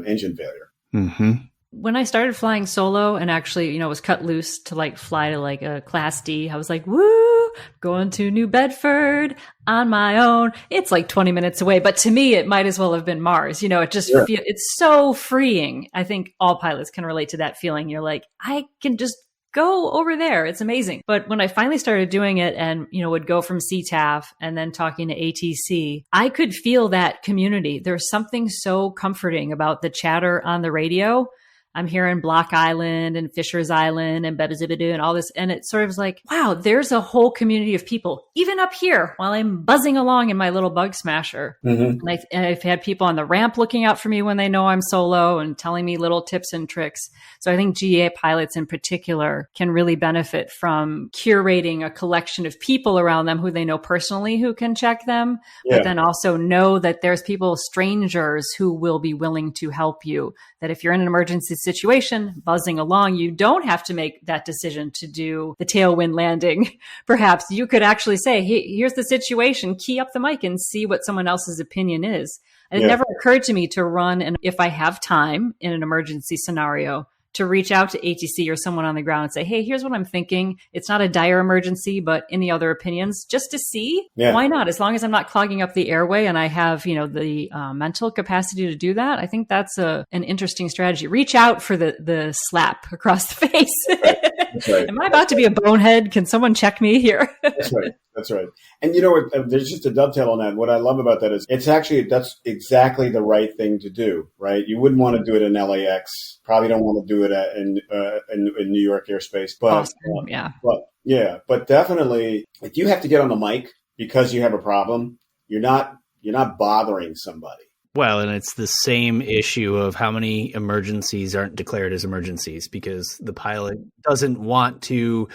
engine failure. Mm-hmm. When I started flying solo and actually, was cut loose to like fly to like a class D, I was like, woo, going to New Bedford on my own. It's like 20 minutes away, but to me, it might as well have been Mars. It just it's so freeing. I think all pilots can relate to that feeling. You're like, I can just go over there. It's amazing. But when I finally started doing it and, would go from CTAF and then talking to ATC, I could feel that community. There's something so comforting about the chatter on the radio. I'm hearing Block Island and Fisher's Island and Bebezibidoo and all this. And it sort of was like, wow, there's a whole community of people, even up here while I'm buzzing along in my little bug smasher. Mm-hmm. And I've had people on the ramp looking out for me when they know I'm solo and telling me little tips and tricks. So I think GA pilots in particular can really benefit from curating a collection of people around them who they know personally who can check them, but then also know that there's people, strangers, who will be willing to help you. That if you're in an emergency situation, buzzing along, you don't have to make that decision to do the tailwind landing. Perhaps you could actually say, hey, here's the situation, key up the mic and see what someone else's opinion is. And it never occurred to me to run, and if I have time in an emergency scenario, to reach out to ATC or someone on the ground and say, hey, here's what I'm thinking. It's not a dire emergency, but any other opinions, just to see? Why not? As long as I'm not clogging up the airway and I have, the mental capacity to do that, I think that's an interesting strategy. Reach out for the slap across the face. That's right. Am I about to be a bonehead? Can someone check me here? That's right. And there's just a dovetail on that. What I love about that is that's exactly the right thing to do, right? You wouldn't want to do it in LAX. Probably don't want to do it in New York airspace. But but definitely, if you have to get on the mic because you have a problem, you're not bothering somebody. Well, and it's the same issue of how many emergencies aren't declared as emergencies because the pilot doesn't want to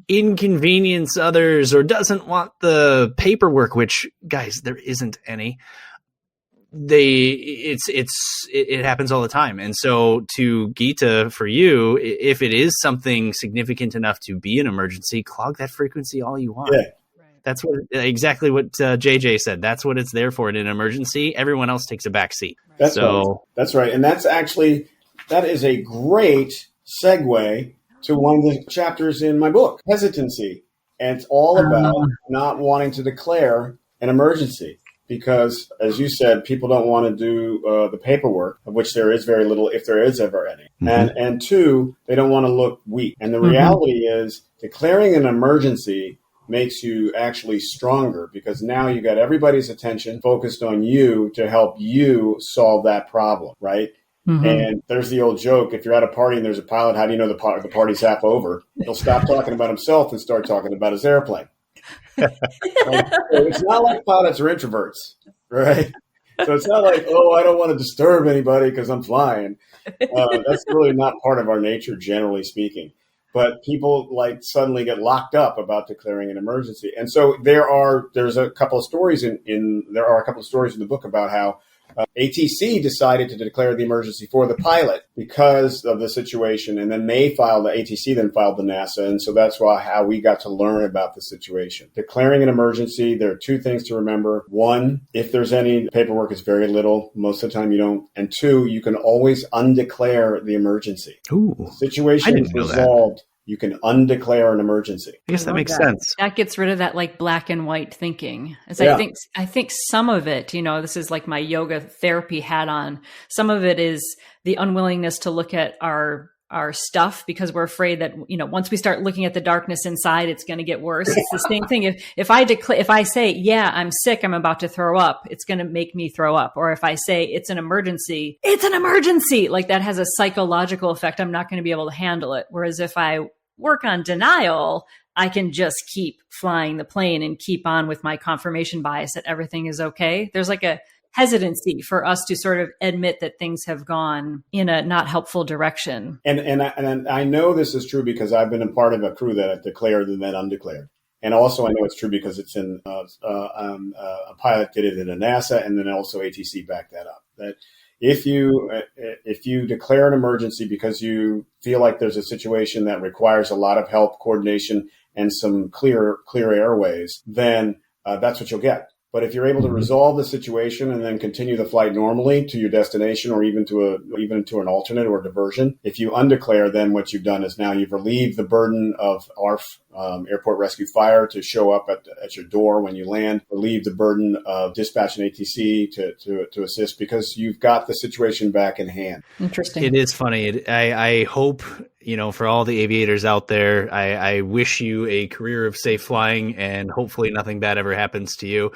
inconvenience others or doesn't want the paperwork, which, guys, there isn't any. It happens all the time. And so to Geeta, for you, if it is something significant enough to be an emergency, clog that frequency all you want. Yeah. That's exactly what JJ said. That's what it's there for in an emergency. Everyone else takes a back seat. That's right. And that is a great segue to one of the chapters in my book, Hesitancy. And it's all about not wanting to declare an emergency because, as you said, people don't want to do the paperwork, of which there is very little, if there is ever any. Mm-hmm. And two, they don't want to look weak. And the reality is declaring an emergency makes you actually stronger because now you got everybody's attention focused on you to help you solve that problem, right? Mm-hmm. And there's the old joke, if you're at a party and there's a pilot, how do you know the party's half over? He'll stop talking about himself and start talking about his airplane. It's not like pilots are introverts, right? So it's not like, I don't want to disturb anybody because I'm flying. That's really not part of our nature, generally speaking. But people suddenly get locked up about declaring an emergency. And so there's a couple of stories in the book about how ATC decided to declare the emergency for the pilot because of the situation. And then ATC then filed the NASA. And so that's how we got to learn about the situation. Declaring an emergency, there are two things to remember. One, if there's any paperwork, it's very little. Most of the time you don't. And two, you can always undeclare the emergency. Ooh, the situation is resolved. You can undeclare an emergency. I guess that makes sense. That gets rid of that black and white thinking. I think some of it, this is like my yoga therapy hat on. Some of it is the unwillingness to look at our stuff because we're afraid that, once we start looking at the darkness inside, it's going to get worse. It's the same thing. If I say, yeah, I'm sick, I'm about to throw up, it's going to make me throw up. Or if I say it's an emergency, like that has a psychological effect. I'm not going to be able to handle it. Whereas if I work on denial, I can just keep flying the plane and keep on with my confirmation bias that everything is okay. There's like a hesitancy for us to sort of admit that things have gone in a not helpful direction. And I know this is true because I've been a part of a crew that declared and then undeclared. And also I know it's true because it's in a pilot did it in a NASA and then also ATC backed that up. That if you declare an emergency because you feel like there's a situation that requires a lot of help, coordination, and some clear airways, then that's what you'll get. But if you're able to resolve the situation and then continue the flight normally to your destination, or even to an alternate or diversion, if you undeclare, then what you've done is now you've relieved the burden of ARF, airport rescue fire, to show up at your door when you land, relieve the burden of dispatch and ATC to assist, because you've got the situation back in hand. Interesting. It is funny. I hope, for all the aviators out there, I wish you a career of safe flying, and hopefully nothing bad ever happens to you.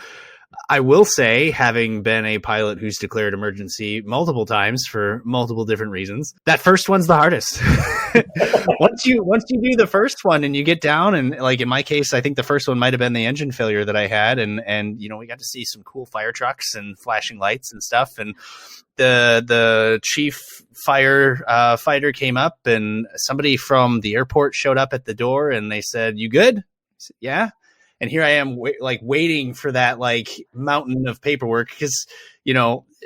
I will say, having been a pilot who's declared emergency multiple times for multiple different reasons, that first one's the hardest. Once you do the first one and you get down, and like in my case, I think the first one might have been the engine failure that I had, and we got to see some cool fire trucks and flashing lights and stuff, and the chief fighter came up, and somebody from the airport showed up at the door, and they said, "You good?" I said, "Yeah." And here I am, waiting for that mountain of paperwork, because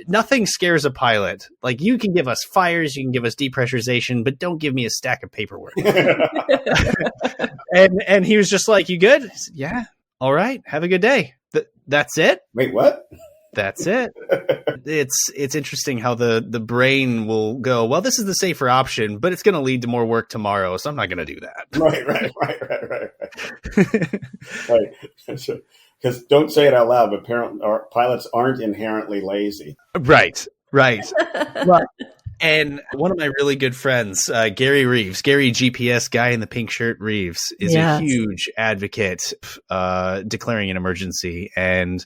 nothing scares a pilot. Like, you can give us fires, you can give us depressurization, but don't give me a stack of paperwork. and he was just like, "You good?" I said, "Yeah, all right, have a good day." That's it. Wait, what? That's it. It's interesting how the brain will go, well, this is the safer option, but it's going to lead to more work tomorrow, so I'm not going to do that. Right. Because don't say it out loud, but our pilots aren't inherently lazy. Right. Well, and one of my really good friends, Gary Reeves, Gary GPS, guy in the pink shirt, Reeves, is a huge advocate declaring an emergency. And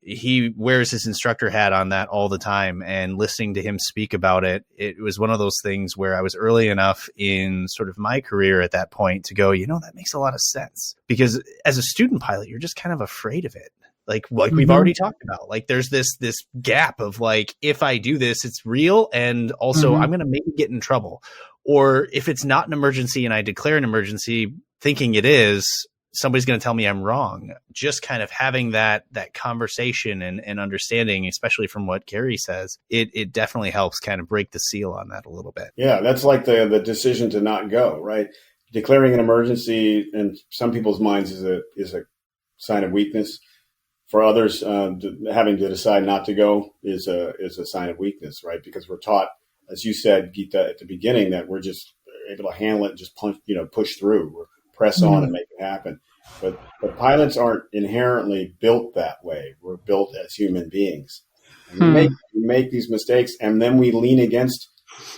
he wears his instructor hat on that all the time, and listening to him speak about it, it was one of those things where I was early enough in sort of my career at that point to go, that makes a lot of sense, because as a student pilot, you're just kind of afraid of it. Like we've already talked about, there's this gap of if I do this, it's real. And also I'm going to maybe get in trouble. Or if it's not an emergency and I declare an emergency thinking it is, somebody's going to tell me I'm wrong. Just kind of having that conversation and understanding, especially from what Gary says, it definitely helps kind of break the seal on that a little bit. Yeah, that's like the decision to not go, right? Declaring an emergency in some people's minds is a sign of weakness. For others, having to decide not to go is a sign of weakness, right? Because we're taught, as you said, Geeta, at the beginning, that we're just able to handle it and just push through. We're press on and make it happen. But pilots aren't inherently built that way. We're built as human beings. And we make these mistakes, and then we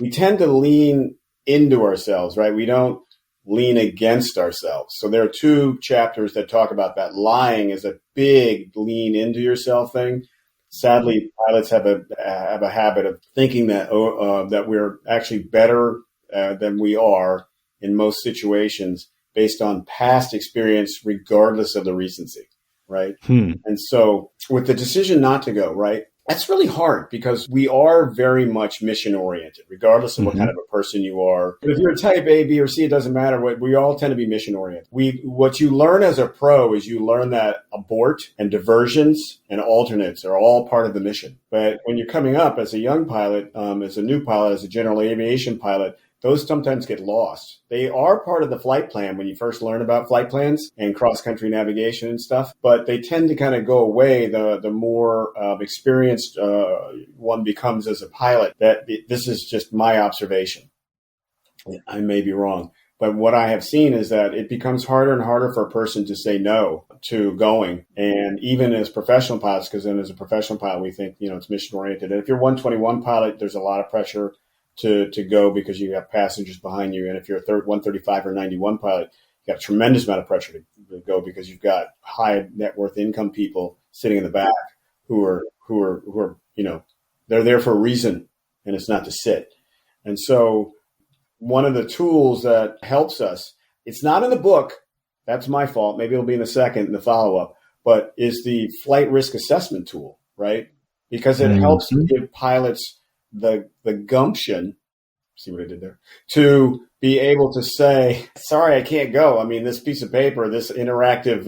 tend to lean into ourselves, right? We don't lean against ourselves. So there are two chapters that talk about that. Lying is a big lean into yourself thing. Sadly, pilots have a habit of thinking that we're actually better than we are in most situations, based on past experience, regardless of the recency, right? And so with the decision not to go, right, that's really hard, because we are very much mission oriented, regardless of what kind of a person you are. But if you're a type A, B, or C, it doesn't matter. We all tend to be mission oriented. What you learn as a pro is you learn that abort and diversions and alternates are all part of the mission. But when you're coming up as a young pilot, as a new pilot, as a general aviation pilot, those sometimes get lost. They are part of the flight plan when you first learn about flight plans and cross-country navigation and stuff, but they tend to kind of go away the more experienced one becomes as a pilot. This is just my observation. I may be wrong, but what I have seen is that it becomes harder and harder for a person to say no to going. And even as professional pilots, because then as a professional pilot, we think, it's mission-oriented. And if you're 121 pilot, there's a lot of pressure to go, because you have passengers behind you. And if you're a 135 or 91 pilot, you got a tremendous amount of pressure to go, because you've got high net worth income people sitting in the back who are they're there for a reason, and it's not to sit. And so one of the tools that helps us, it's not in the book, that's my fault, maybe it'll be in the second, in the follow-up, but is the flight risk assessment tool, right? Because it helps give pilots the gumption, see what I did there, to be able to say, sorry, I can't go. I mean, this piece of paper, this interactive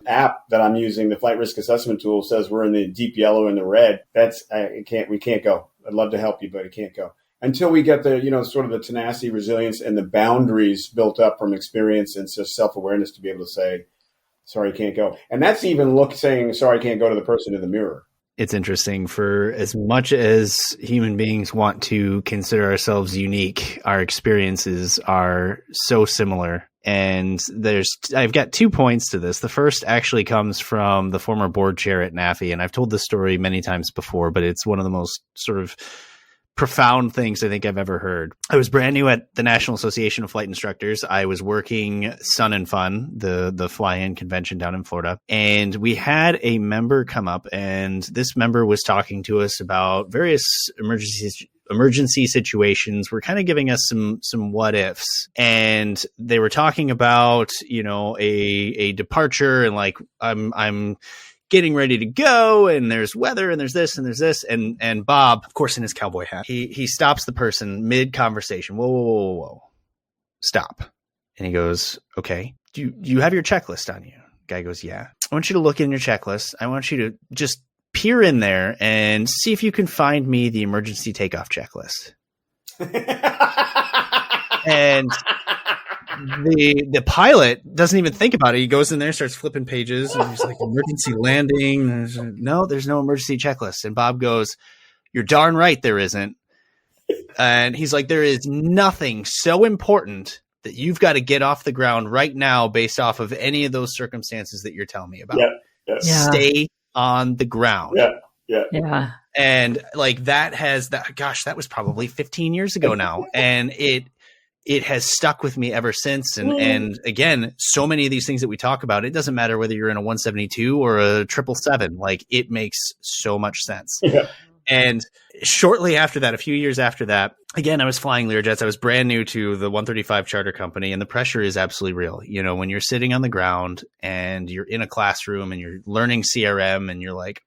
app that I'm using, the flight risk assessment tool, says we're in the deep yellow and the red. We can't go. I'd love to help you, but I can't go. Until we get the, sort of the tenacity, resilience, and the boundaries built up from experience and just self-awareness to be able to say, sorry, you can't go. And that's even saying, sorry, I can't go to the person in the mirror. It's interesting. For as much as human beings want to consider ourselves unique, our experiences are so similar. And I've got 2 points to this. The first actually comes from the former board chair at NAFI. And I've told this story many times before, but it's one of the most sort of profound things I think I've ever heard. I was brand new at the National Association of Flight Instructors. I was working Sun and Fun, the fly-in convention down in Florida. And we had a member come up, and this member was talking to us about various emergency situations. We're kind of giving us some what ifs. And they were talking about, a departure, and like, I'm getting ready to go, and there's weather, and there's this, and there's this, and Bob, of course, in his cowboy hat, he stops the person mid conversation. Whoa, stop. And he goes, okay, do you have your checklist on you? Guy goes, yeah. I want you to look in your checklist. I want you to just peer in there and see if you can find me the emergency takeoff checklist. And the pilot doesn't even think about it. He goes in there, starts flipping pages, and he's like, emergency landing. No, there's no emergency checklist. And Bob goes, you're darn right there isn't. And he's like, there is nothing so important that you've got to get off the ground right now based off of any of those circumstances that you're telling me about. Yeah. Stay on the ground. Yeah. And like that was probably 15 years ago now. And it has stuck with me ever since. And again, so many of these things that we talk about, it doesn't matter whether you're in a 172 or a 777, like it makes so much sense. Yeah. And shortly after that, a few years after that, again, I was flying Learjets. I was brand new to the 135 charter company, and the pressure is absolutely real. When you're sitting on the ground and you're in a classroom and you're learning CRM, and you're like,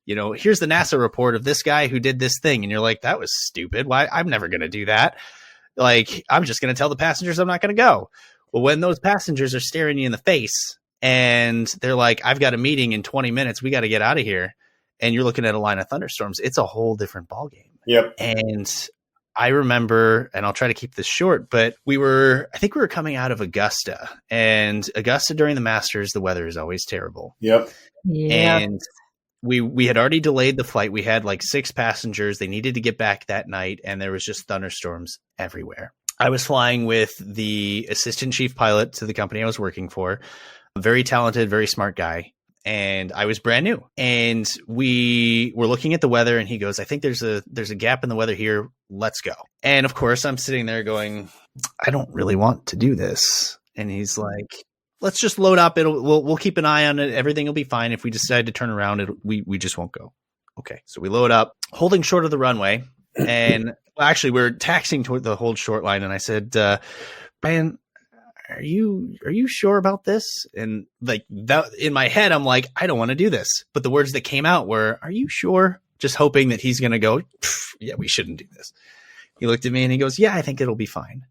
here's the NASA report of this guy who did this thing. And you're like, that was stupid. Why? I'm never going to do that. Like, I'm just going to tell the passengers I'm not going to go. Well, when those passengers are staring you in the face and they're like, I've got a meeting in 20 minutes, we got to get out of here. And you're looking at a line of thunderstorms, it's a whole different ballgame. Yep. And I remember, and I'll try to keep this short, but I think we were coming out of Augusta, and Augusta during the Masters, the weather is always terrible. Yep. And we had already delayed the flight. We had like 6 passengers. They needed to get back that night, and there was just thunderstorms everywhere. I was flying with the assistant chief pilot to the company I was working for, a very talented, very smart guy. And I was brand new, and we were looking at the weather, and he goes, I think there's a gap in the weather here. Let's go. And of course I'm sitting there going, I don't really want to do this. And he's like, let's just load up. We'll keep an eye on it. Everything will be fine. If we decide to turn around, we just won't go. Okay. So we load up, holding short of the runway, and actually we're taxiing toward the hold short line. And I said, Brian, are you sure about this? And like that in my head, I'm like, I don't want to do this. But the words that came out were, are you sure? Just hoping that he's going to go, yeah, we shouldn't do this. He looked at me and he goes, yeah, I think it'll be fine.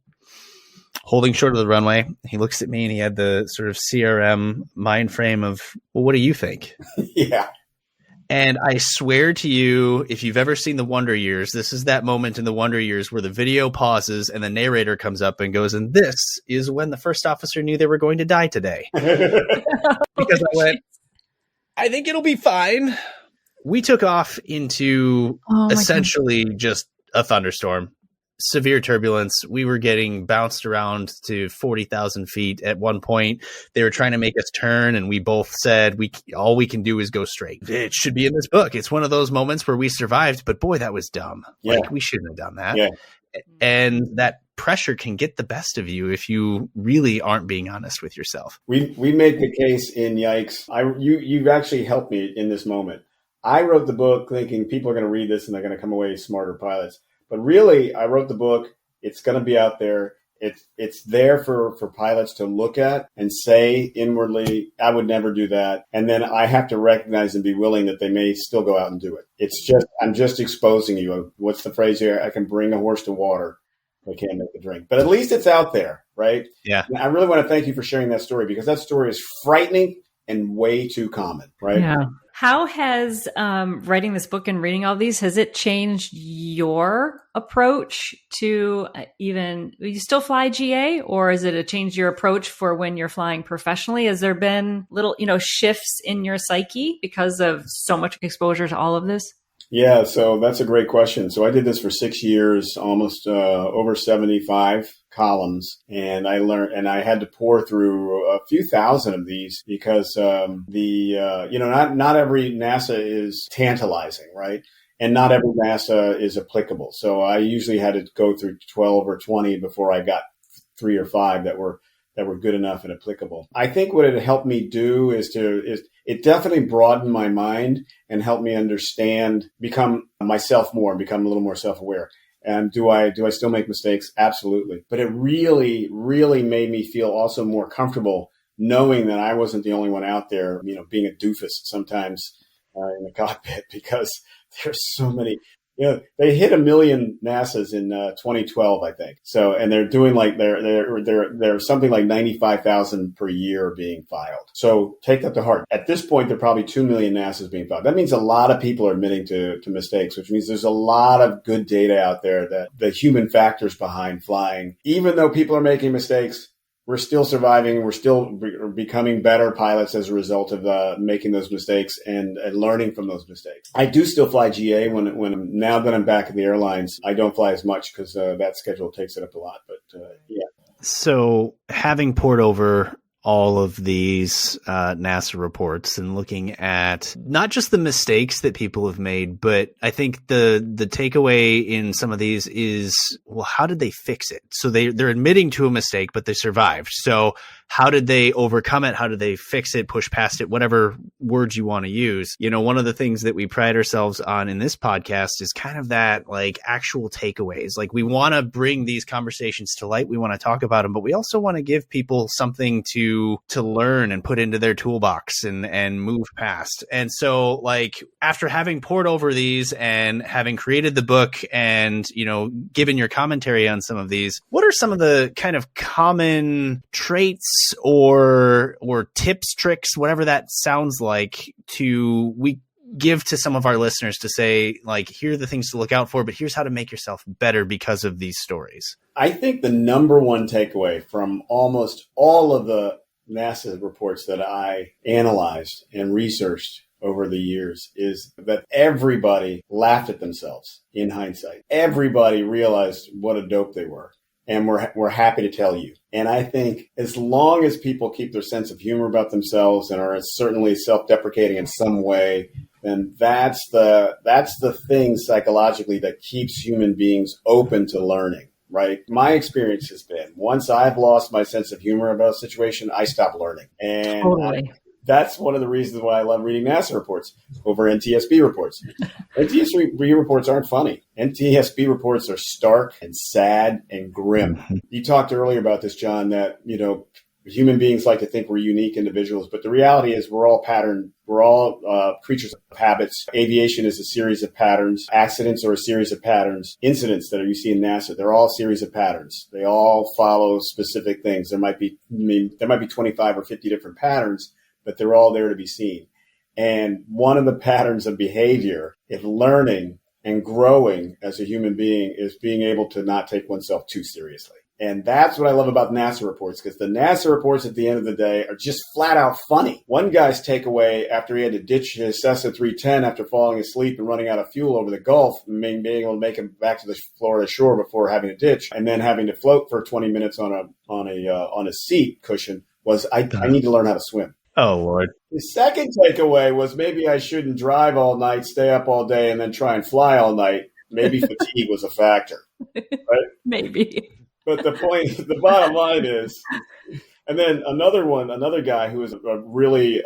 Holding short of the runway, he looks at me and he had the sort of CRM mind frame of, well, what do you think? Yeah. And I swear to you, if you've ever seen The Wonder Years, this is that moment in The Wonder Years where the video pauses and the narrator comes up and goes, and this is when the first officer knew they were going to die today. Because I went, I think it'll be fine. We took off into essentially just a thunderstorm. Severe turbulence. We were getting bounced around to 40,000 feet. At one point, they were trying to make us turn, and we both said, all we can do is go straight. It should be in this book. It's one of those moments where we survived, but boy, that was dumb. Yeah. Like, we shouldn't have done that. Yeah. And that pressure can get the best of you if you really aren't being honest with yourself. We make the case in Yikes. You've actually helped me in this moment. I wrote the book thinking people are going to read this and they're going to come away smarter pilots. But really, I wrote the book. It's going to be out there. It's there for pilots to look at and say inwardly, I would never do that. And then I have to recognize and be willing that they may still go out and do it. I'm just exposing you. What's the phrase here? I can bring a horse to water. I can't make a drink. But at least it's out there, right? Yeah. And I really want to thank you for sharing that story, because that story is frightening and way too common, right? Yeah. How has writing this book and reading all these, has it changed your approach to you still fly GA, or is it a change your approach for when you're flying professionally? Has there been little, shifts in your psyche because of so much exposure to all of this? Yeah, so that's a great question. So I did this for 6 years, almost over 75 columns, and I had to pour through a few thousand of these because not every NASA is tantalizing, right? And not every NASA is applicable. So I usually had to go through 12 or 20 before I got 3 or 5 that were good enough and applicable. I think what it helped me do is it definitely broadened my mind and helped me become myself more and become a little more self-aware. And do I still make mistakes? Absolutely. But it really, really made me feel also more comfortable knowing that I wasn't the only one out there, being a doofus sometimes in the cockpit, because there's so many. They hit 1 million NASAs in 2012, I think. So, and they're doing they're something like 95,000 per year being filed. So take that to heart. At this point, there are probably 2 million NASAs being filed. That means a lot of people are admitting to mistakes, which means there's a lot of good data out there that the human factors behind flying, even though people are making mistakes, we're still surviving. We're still becoming better pilots as a result of making those mistakes and learning from those mistakes. I do still fly GA now that I'm back at the airlines. I don't fly as much because that schedule takes it up a lot. But yeah. So having poured over all of these NASA reports and looking at not just the mistakes that people have made, but I think the takeaway in some of these is, well, how did they fix it? So they're admitting to a mistake, but they survived. So how did they overcome it? How did they fix it, push past it, whatever words you want to use? One of the things that we pride ourselves on in this podcast is kind of that like actual takeaways. Like we want to bring these conversations to light. We want to talk about them, but we also want to give people something to learn and put into their toolbox and move past. And so like after having poured over these and having created the book and, given your commentary on some of these, what are some of the kind of common traits or tips, tricks, whatever that sounds like, we give to some of our listeners to say, like, here are the things to look out for, but here's how to make yourself better because of these stories? I think the number one takeaway from almost all of the NASA reports that I analyzed and researched over the years is that everybody laughed at themselves in hindsight. Everybody realized what a dope they were. And we're happy to tell you. And I think as long as people keep their sense of humor about themselves and are certainly self-deprecating in some way, then that's the thing psychologically that keeps human beings open to learning, right? My experience has been once I've lost my sense of humor about a situation, I stop learning. And totally. That's one of the reasons why I love reading NASA reports over NTSB reports. NTSB reports aren't funny. NTSB reports are stark and sad and grim. You talked earlier about this, John, that, human beings like to think we're unique individuals, but the reality is we're all creatures of habits. Aviation is a series of patterns. Accidents are a series of patterns. Incidents that you see in NASA, they're all a series of patterns. They all follow specific things. There might be 25 or 50 different patterns, but they're all there to be seen. And one of the patterns of behavior, if learning and growing as a human being, is being able to not take oneself too seriously. And that's what I love about NASA reports, because the NASA reports at the end of the day are just flat out funny. One guy's takeaway after he had to ditch his Cessna 310 after falling asleep and running out of fuel over the Gulf, and being able to make it back to the Florida shore before having to ditch, and then having to float for 20 minutes on a seat cushion, was I need to learn how to swim. Oh, Lord. The second takeaway was maybe I shouldn't drive all night, stay up all day, and then try and fly all night. Maybe fatigue was a factor, right? Maybe. But the bottom line is, and then another guy who was a really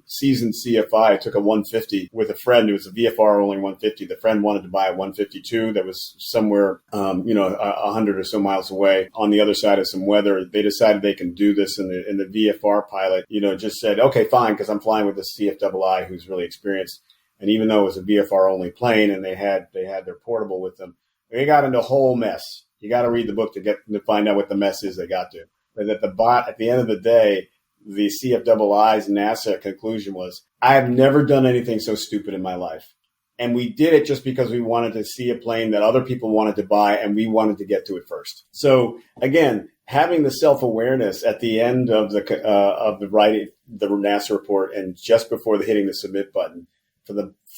seasoned CFI took a 150 with a friend who was a VFR only 150. The friend wanted to buy a 152 that was somewhere, 100 or so miles away on the other side of some weather. They decided they can do this, and the VFR pilot, just said, okay, fine, because I'm flying with a CFII who's really experienced. And even though it was a VFR only plane and they had their portable with them, they got into a whole mess. You got to read the book to find out what the mess is they got to. But at the end of the day, the CFII's NASA conclusion was, I have never done anything so stupid in my life. And we did it just because we wanted to see a plane that other people wanted to buy, and we wanted to get to it first. So again, having the self-awareness at the end of the writing, the NASA report, and just before hitting the submit button,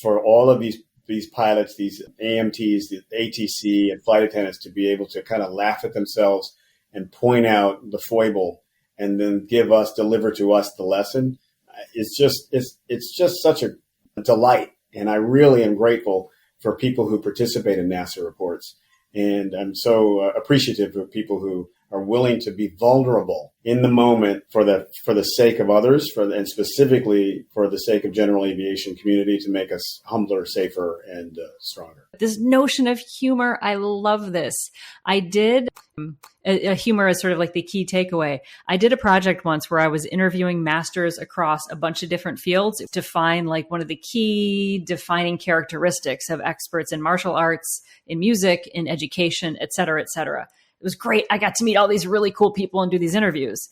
for all of these pilots, these AMTs, the ATC, and flight attendants to be able to kind of laugh at themselves and point out the foible, and then deliver to us the lesson. It's just such a delight. And I really am grateful for people who participate in NASA reports. And I'm so appreciative of people who are willing to be vulnerable in the moment for the sake of others, and specifically for the sake of general aviation community, to make us humbler, safer, and stronger. This notion of humor, I love this. I did humor is sort of like the key takeaway. I did a project once where I was interviewing masters across a bunch of different fields to find like one of the key defining characteristics of experts in martial arts, in music, in education, et cetera, et cetera. It was great. I got to meet all these really cool people and do these interviews.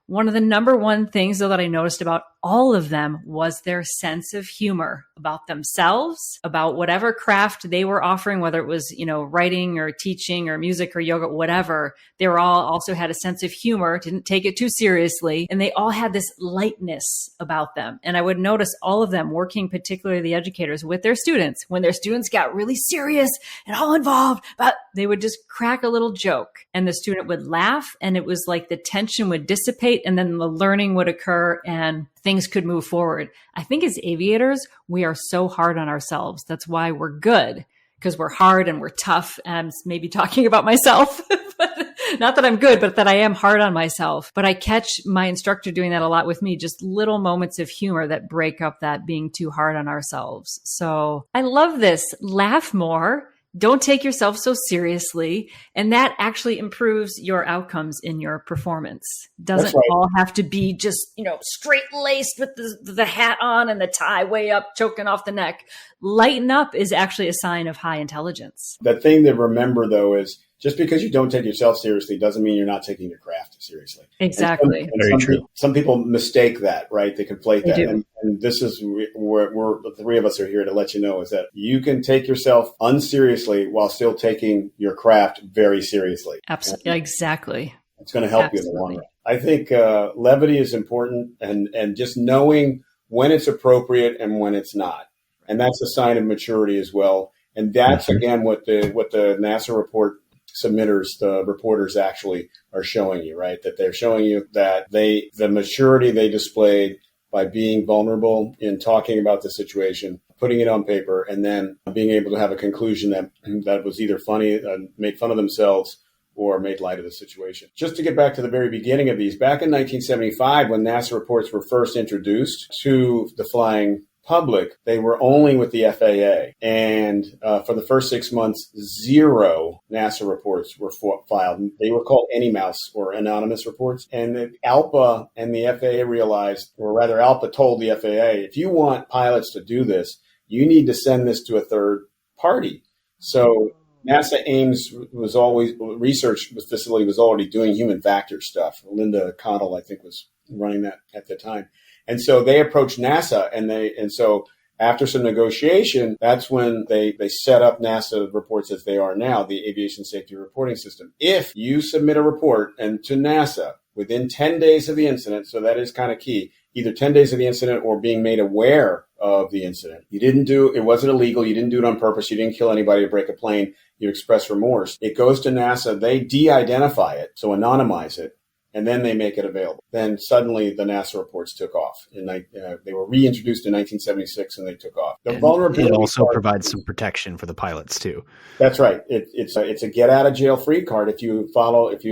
One of the number one things, though, that I noticed about all of them was their sense of humor about themselves, about whatever craft they were offering, whether it was, writing or teaching or music or yoga, whatever. They were all also had a sense of humor, didn't take it too seriously. And they all had this lightness about them. And I would notice all of them working, particularly the educators, with their students. When their students got really serious and all involved, but they would just crack a little joke and the student would laugh, and it was like the tension would dissipate and then the learning would occur and things could move forward. I think as aviators, we are so hard on ourselves. That's why we're good, because we're hard and we're tough. And maybe talking about myself, but not that I'm good, but that I am hard on myself. But I catch my instructor doing that a lot with me, just little moments of humor that break up that being too hard on ourselves. So I love this. Laugh more. Don't take yourself so seriously. And that actually improves your outcomes in your performance. Doesn't all have to be just, straight laced with the hat on and the tie way up, choking off the neck. Lighten up is actually a sign of high intelligence. The thing to remember, though, is just because you don't take yourself seriously doesn't mean you're not taking your craft seriously. Exactly. Very true. Some people mistake that, right? They conflate that. And this is where the three of us are here to let you know, is that you can take yourself unseriously while still taking your craft very seriously. Absolutely. Exactly. It's going to help you in the long run. I think levity is important, and just knowing when it's appropriate and when it's not. And that's a sign of maturity as well. And that's, again, what the NASA report submitters, the reporters, actually are showing you, right? That they're showing you that the maturity they displayed by being vulnerable in talking about the situation, putting it on paper, and then being able to have a conclusion that was either funny, made fun of themselves, or made light of the situation. Just to get back to the very beginning of these, back in 1975, when NASA reports were first introduced to the flying public, they were only with the FAA. And for the first 6 months, 0 NASA reports were filed. They were called any mouse or anonymous reports. And ALPA and the FAA realized, or rather ALPA told the FAA, if you want pilots to do this, you need to send this to a third party. So NASA Ames research facility was already doing human factor stuff. Linda Connell, I think, was running that at the time. And so they approached NASA, and so after some negotiation, that's when they set up NASA reports as they are now, the Aviation Safety Reporting System. If you submit a report to NASA within 10 days of the incident, so that is kind of key, either 10 days of the incident or being made aware of the incident. It wasn't illegal, you didn't do it on purpose, you didn't kill anybody to break a plane, you express remorse. It goes to NASA, they de-identify it, so anonymize it, and then they make it available. Then suddenly the NASA reports took off. They were reintroduced in 1976 and they took off. The vulnerability it also provides some protection for the pilots too. That's right. It's a get out of jail free card if you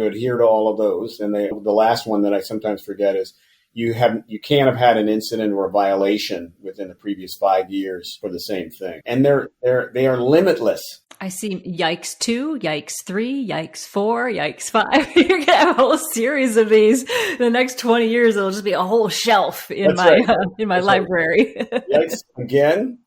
adhere to all of those. And the last one that I sometimes forget is you can't have had an incident or a violation within the previous 5 years for the same thing. And they are limitless. I see Yikes 2, Yikes 3, Yikes 4, Yikes 5. You're going to have a whole series of these. In the next 20 years, it'll just be a whole shelf in my library. Yikes again.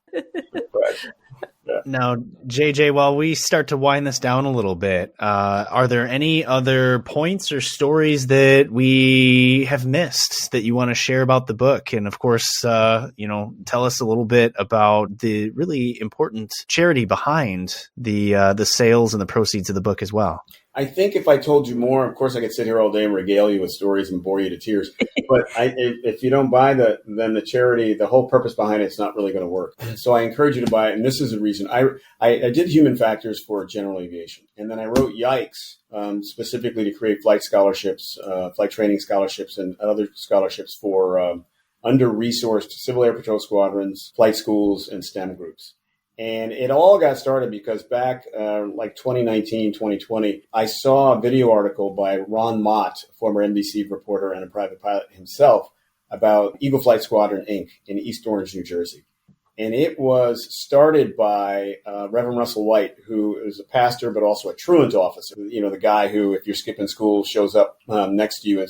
Now, JJ, while we start to wind this down a little bit, are there any other points or stories that we have missed that you want to share about the book? And of course, tell us a little bit about the really important charity behind the sales and the proceeds of the book as well. I think if I told you more, of course, I could sit here all day and regale you with stories and bore you to tears. But if you don't buy then the charity, the whole purpose behind it's not really going to work. So I encourage you to buy it. And this is the reason. I did human factors for general aviation. And then I wrote Yikes specifically to create flight scholarships, flight training scholarships, and other scholarships for under-resourced Civil Air Patrol squadrons, flight schools, and STEM groups. And it all got started because back like 2019, 2020, I saw a video article by Ron Mott, former NBC reporter and a private pilot himself, about Eagle Flight Squadron, Inc. in East Orange, New Jersey. And it was started by Reverend Russell White, who is a pastor but also a truant officer. You know, the guy who, if you're skipping school, shows up next to you and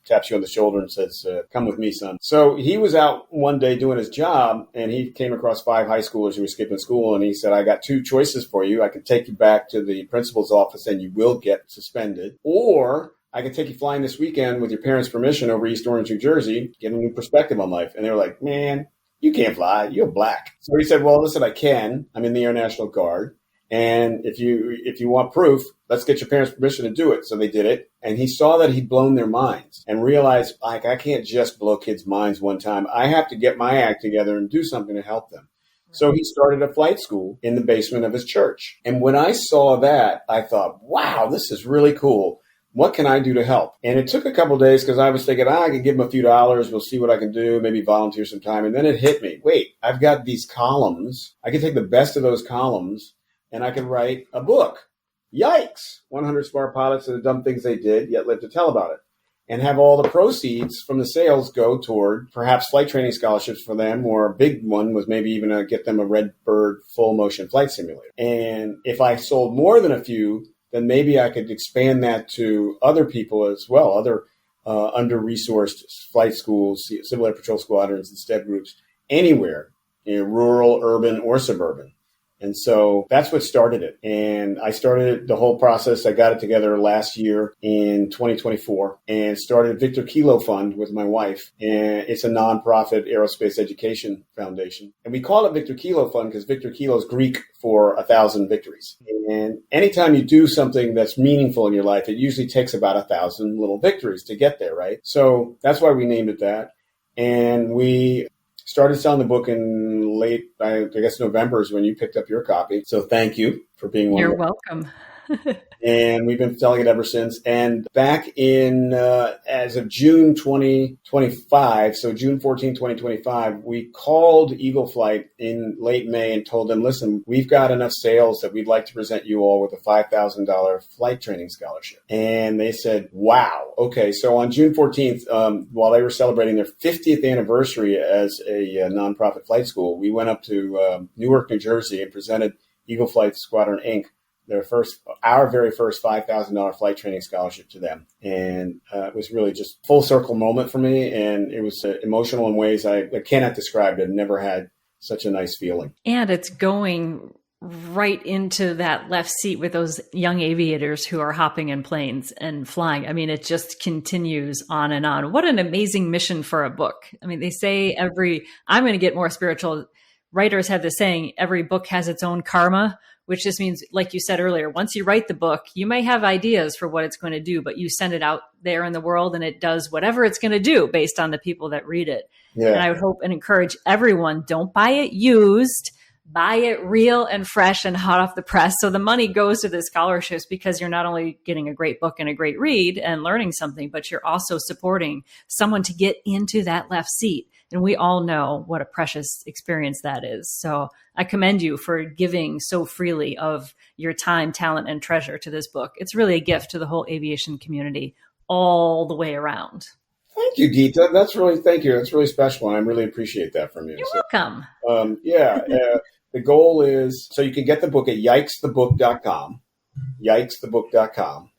taps you on the shoulder and says, come with me, son. So he was out one day doing his job, and he came across 5 high schoolers who were skipping school, and he said, I got 2 choices for you. I can take you back to the principal's office and you will get suspended, or I can take you flying this weekend with your parents' permission over East Orange, New Jersey, get a new perspective on life. And they were like, man, you can't fly. You're black. So he said, well, listen, I can. I'm in the Air National Guard. And if you want proof, let's get your parents' permission to do it. So they did it. And he saw that he'd blown their minds and realized, like, I can't just blow kids' minds one time. I have to get my act together and do something to help them. So he started a flight school in the basement of his church. And when I saw that, I thought, wow, this is really cool. What can I do to help? And it took a couple of days because I was thinking, I can give him a few dollars. We'll see what I can do. Maybe volunteer some time. And then it hit me. Wait, I've got these columns. I can take the best of those columns and I can write a book. Yikes! 100 smart pilots and the dumb things they did, yet live to tell about it. And have all the proceeds from the sales go toward perhaps flight training scholarships for them, or a big one was maybe even get them a Redbird full motion flight simulator. And if I sold more than a few, then maybe I could expand that to other people as well, other under-resourced flight schools, Civil Air Patrol squadrons and STEM groups, anywhere, rural, urban, or suburban. And so that's what started it. And I started the whole process. I got it together last year in 2024 and started Victor Kilo Fund with my wife. And it's a nonprofit aerospace education foundation. And we call it Victor Kilo Fund because Victor Kilo is Greek for 1,000 victories. And anytime you do something that's meaningful in your life, it usually takes about 1,000 little victories to get there, right? So that's why we named it that. And we started selling the book in late, I guess November is when you picked up your copy. So thank you for being one. You're welcome. And we've been selling it ever since. And back in, as of June 2025, so June 14, 2025, we called Eagle Flight in late May and told them, listen, we've got enough sales that we'd like to present you all with a $5,000 flight training scholarship. And they said, wow. Okay. So on June 14th, while they were celebrating their 50th anniversary as a nonprofit flight school, we went up to Newark, New Jersey and presented Eagle Flight Squadron, Inc., our very first $5,000 flight training scholarship to them. And it was really just full circle moment for me. And it was emotional in ways I cannot describe. I've never had such a nice feeling. And it's going right into that left seat with those young aviators who are hopping in planes and flying. I mean, it just continues on and on. What an amazing mission for a book. I mean, they say I'm going to get more spiritual. Writers have this saying, every book has its own karma, which just means, like you said earlier, once you write the book, you may have ideas for what it's going to do, but you send it out there in the world and it does whatever it's going to do based on the people that read it. Yeah. And I would hope and encourage everyone, don't buy it used, buy it real and fresh and hot off the press. So the money goes to the scholarships because you're not only getting a great book and a great read and learning something, but you're also supporting someone to get into that left seat. And we all know what a precious experience that is. So I commend you for giving so freely of your time, talent, and treasure to this book. It's really a gift to the whole aviation community all the way around. Thank you, Geeta. Thank you. That's really special. And I really appreciate that from you. You're welcome. The goal is, so you can get the book at yikesthebook.com, yikesthebook.com.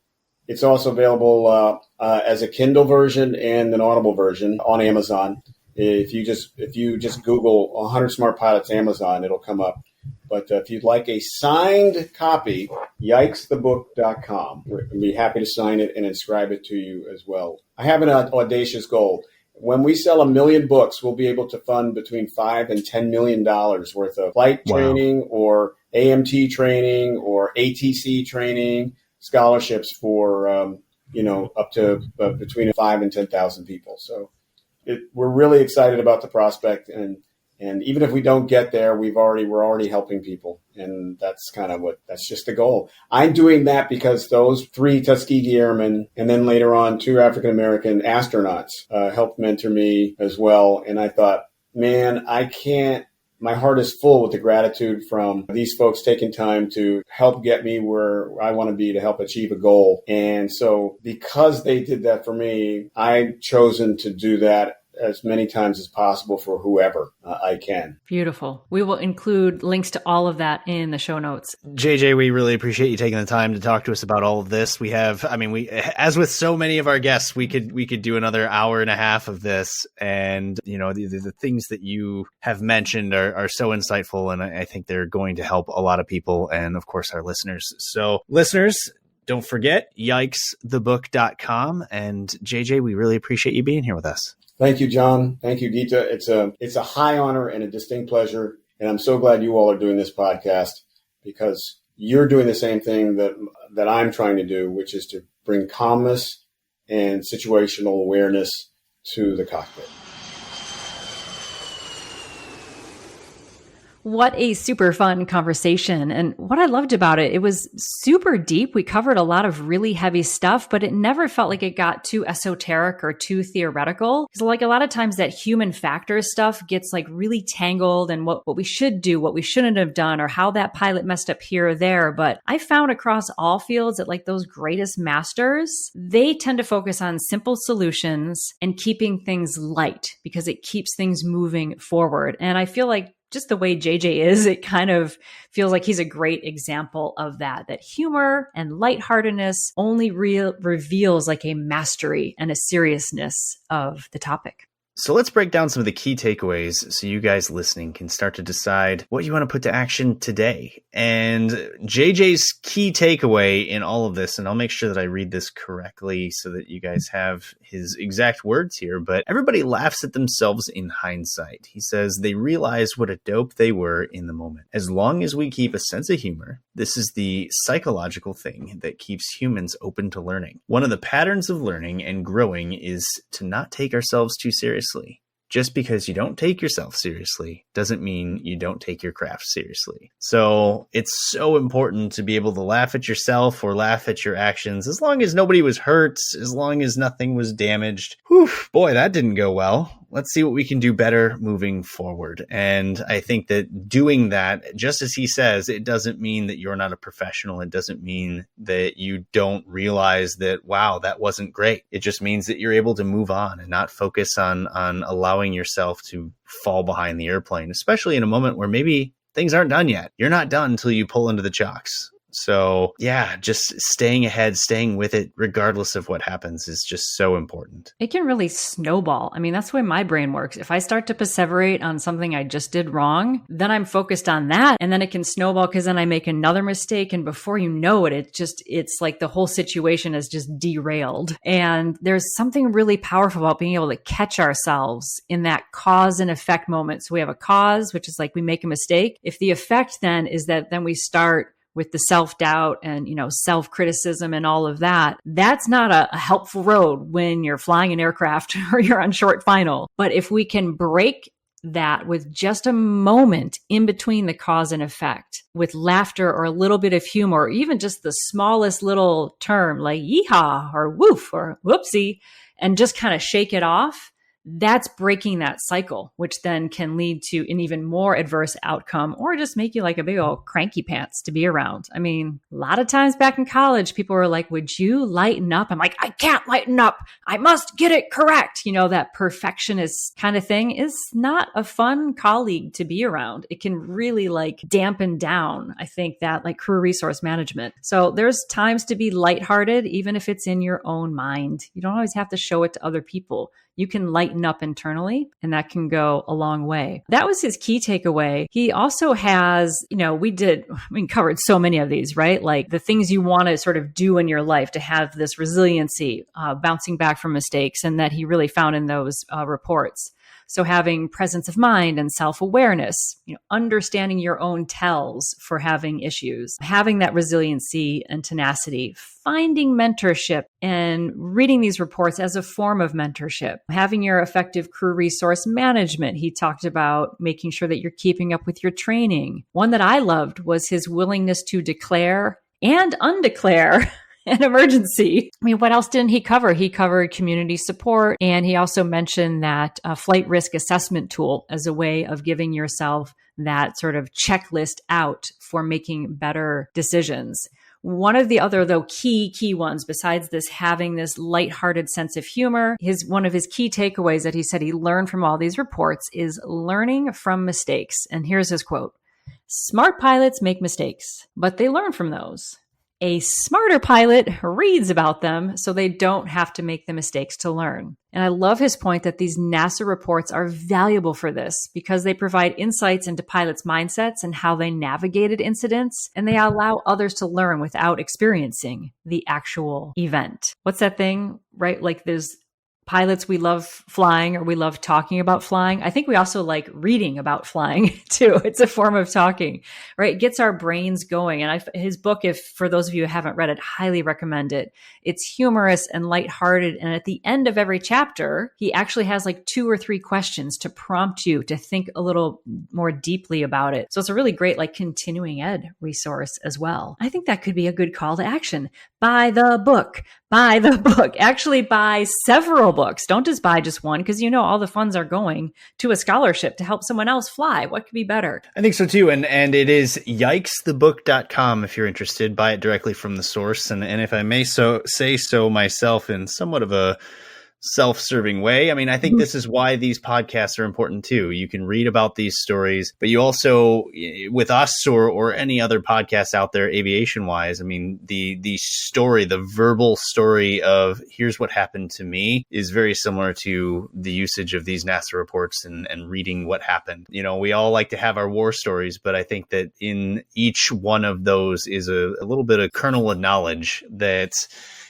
It's also available as a Kindle version and an Audible version on Amazon. If you just Google 100 Smart Pilots Amazon, it'll come up. But if you'd like a signed copy, yikesthebook.com. We'd be happy to sign it and inscribe it to you as well. I have an audacious goal. When we sell 1 million books, we'll be able to fund between $5 and $10 million worth of flight training or AMT training or ATC training, scholarships for, up to between 5 and 10,000 people. So we're really excited about the prospect. And even if we don't get there, we're already helping people. And that's that's just the goal. I'm doing that because those 3 Tuskegee Airmen and then later on 2 African-American astronauts helped mentor me as well. And I thought, man, my heart is full with the gratitude from these folks taking time to help get me where I want to be to help achieve a goal. And so because they did that for me, I've chosen to do that as many times as possible for whoever I can. Beautiful. We will include links to all of that in the show notes. JJ, we really appreciate you taking the time to talk to us about all of this. We as with so many of our guests, we could do another hour and a half of this. And, the things that you have mentioned are so insightful. And I think they're going to help a lot of people and, of course, our listeners. So listeners, don't forget, yikesthebook.com. And JJ, we really appreciate you being here with us. Thank you, John. Thank you, Geeta. It's a high honor and a distinct pleasure. And I'm so glad you all are doing this podcast because you're doing the same thing that I'm trying to do, which is to bring calmness and situational awareness to the cockpit. What a super fun conversation. And what I loved about it, it was super deep. We covered a lot of really heavy stuff, but it never felt like it got too esoteric or too theoretical. Because like a lot of times that human factor stuff gets like really tangled and what we should do, what we shouldn't have done, or how that pilot messed up here or there. But I found across all fields that like those greatest masters, they tend to focus on simple solutions and keeping things light because it keeps things moving forward. And I feel like just the way JJ is, it kind of feels like he's a great example of that humor and lightheartedness only reveals like a mastery and a seriousness of the topic. So let's break down some of the key takeaways so you guys listening can start to decide what you want to put to action today. And JJ's key takeaway in all of this, and I'll make sure that I read this correctly so that you guys have his exact words here, but everybody laughs at themselves in hindsight. He says they realize what a dope they were in the moment. As long as we keep a sense of humor, this is the psychological thing that keeps humans open to learning. One of the patterns of learning and growing is to not take ourselves too seriously. Just because you don't take yourself seriously doesn't mean you don't take your craft seriously. So it's so important to be able to laugh at yourself or laugh at your actions as long as nobody was hurt, as long as nothing was damaged. Whew, boy, that didn't go well. Let's see what we can do better moving forward. And I think that doing that, just as he says, it doesn't mean that you're not a professional. It doesn't mean that you don't realize that, wow, that wasn't great. It just means that you're able to move on and not focus on allowing yourself to fall behind the airplane, especially in a moment where maybe things aren't done yet. You're not done until you pull into the chocks. So yeah, just staying ahead, staying with it, regardless of what happens is just so important. It can really snowball. I mean, that's the way my brain works. If I start to perseverate on something I just did wrong, then I'm focused on that. And then it can snowball because then I make another mistake. And before you know it, it's like the whole situation is just derailed. And there's something really powerful about being able to catch ourselves in that cause and effect moment. So we have a cause, which is like we make a mistake. If the effect then is that then we start with the self-doubt and, self-criticism and all of that, that's not a helpful road when you're flying an aircraft or you're on short final. But if we can break that with just a moment in between the cause and effect, with laughter or a little bit of humor, or even just the smallest little term like yeehaw or woof or whoopsie, and just kind of shake it off, that's breaking that cycle, which then can lead to an even more adverse outcome or just make you like a big old cranky pants to be around. I mean, a lot of times back in college, people were like, would you lighten up? I'm like, I can't lighten up. I must get it correct. That perfectionist kind of thing is not a fun colleague to be around. It can really like dampen down, I think, that like crew resource management. So there's times to be lighthearted, even if it's in your own mind. You don't always have to show it to other people. you can lighten up internally, and that can go a long way. That was his key takeaway. He also has, we covered so many of these, right? Like the things you want to sort of do in your life to have this resiliency, bouncing back from mistakes, and that he really found in those reports. So having presence of mind and self-awareness, understanding your own tells for having issues, having that resiliency and tenacity, finding mentorship and reading these reports as a form of mentorship, having your effective crew resource management. He talked about making sure that you're keeping up with your training. One that I loved was his willingness to declare and undeclare an emergency. I mean, what else didn't he cover? He covered community support, and he also mentioned that flight risk assessment tool as a way of giving yourself that sort of checklist out for making better decisions. One of the other, though, key ones, besides this having this lighthearted sense of humor, one of his key takeaways that he said he learned from all these reports is learning from mistakes. And here's his quote: "Smart pilots make mistakes, but they learn from those. A smarter pilot reads about them so they don't have to make the mistakes to learn." And I love his point that these NASA reports are valuable for this because they provide insights into pilots' mindsets and how they navigated incidents, and they allow others to learn without experiencing the actual event. What's that thing, right? Like there's pilots, we love flying, or we love talking about flying. I think we also like reading about flying too. It's a form of talking, right? It gets our brains going. And his book, if for those of you who haven't read it, highly recommend it. It's humorous and lighthearted. And at the end of every chapter, he actually has like 2 or 3 questions to prompt you to think a little more deeply about it. So it's a really great like continuing ed resource as well. I think that could be a good call to action. Buy the book. Buy the book. Actually, buy several books. Don't just buy just one, because all the funds are going to a scholarship to help someone else fly. What could be better? I think so too. And it is yikesthebook.com if you're interested. Buy it directly from the source. And if I may say so myself in somewhat of a self-serving way. I mean, I think this is why these podcasts are important too. You can read about these stories, but you also, with us or any other podcast out there, aviation wise, I mean, the story, the verbal story of here's what happened to me is very similar to the usage of these NASA reports and reading what happened. We all like to have our war stories, but I think that in each one of those is a little bit of kernel of knowledge that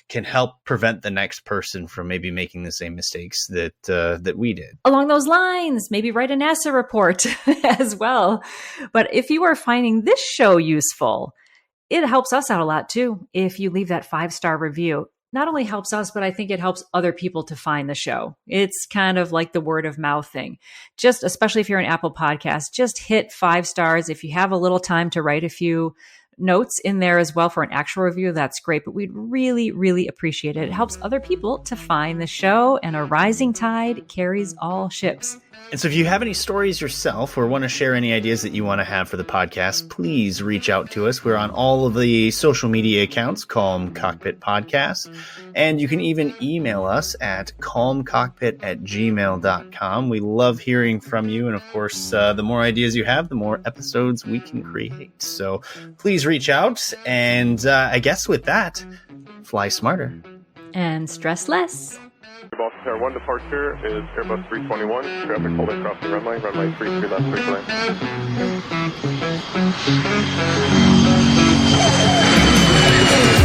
can help prevent the next person from maybe making the same mistakes that we did. Along those lines, maybe write a NASA report as well. But if you are finding this show useful, it helps us out a lot too. If you leave that 5-star review, not only helps us, but I think it helps other people to find the show. It's kind of like the word of mouth thing. Just, especially if you're an Apple Podcast, just hit 5 stars. If you have a little time to write a few notes in there as well for an actual review, that's great. But we'd really, really appreciate it. It helps other people to find the show, and a rising tide carries all ships. And so if you have any stories yourself or want to share any ideas that you want to have for the podcast, please reach out to us. We're on all of the social media accounts, Calm Cockpit Podcast. And you can even email us at calmcockpit@gmail.com. We love hearing from you. And of course, the more ideas you have, the more episodes we can create. So please reach out. And I guess with that, fly smarter. And stress less. Airbus Air 1 departure is Airbus 321. Traffic holding crossing runway 33 left, clear to land.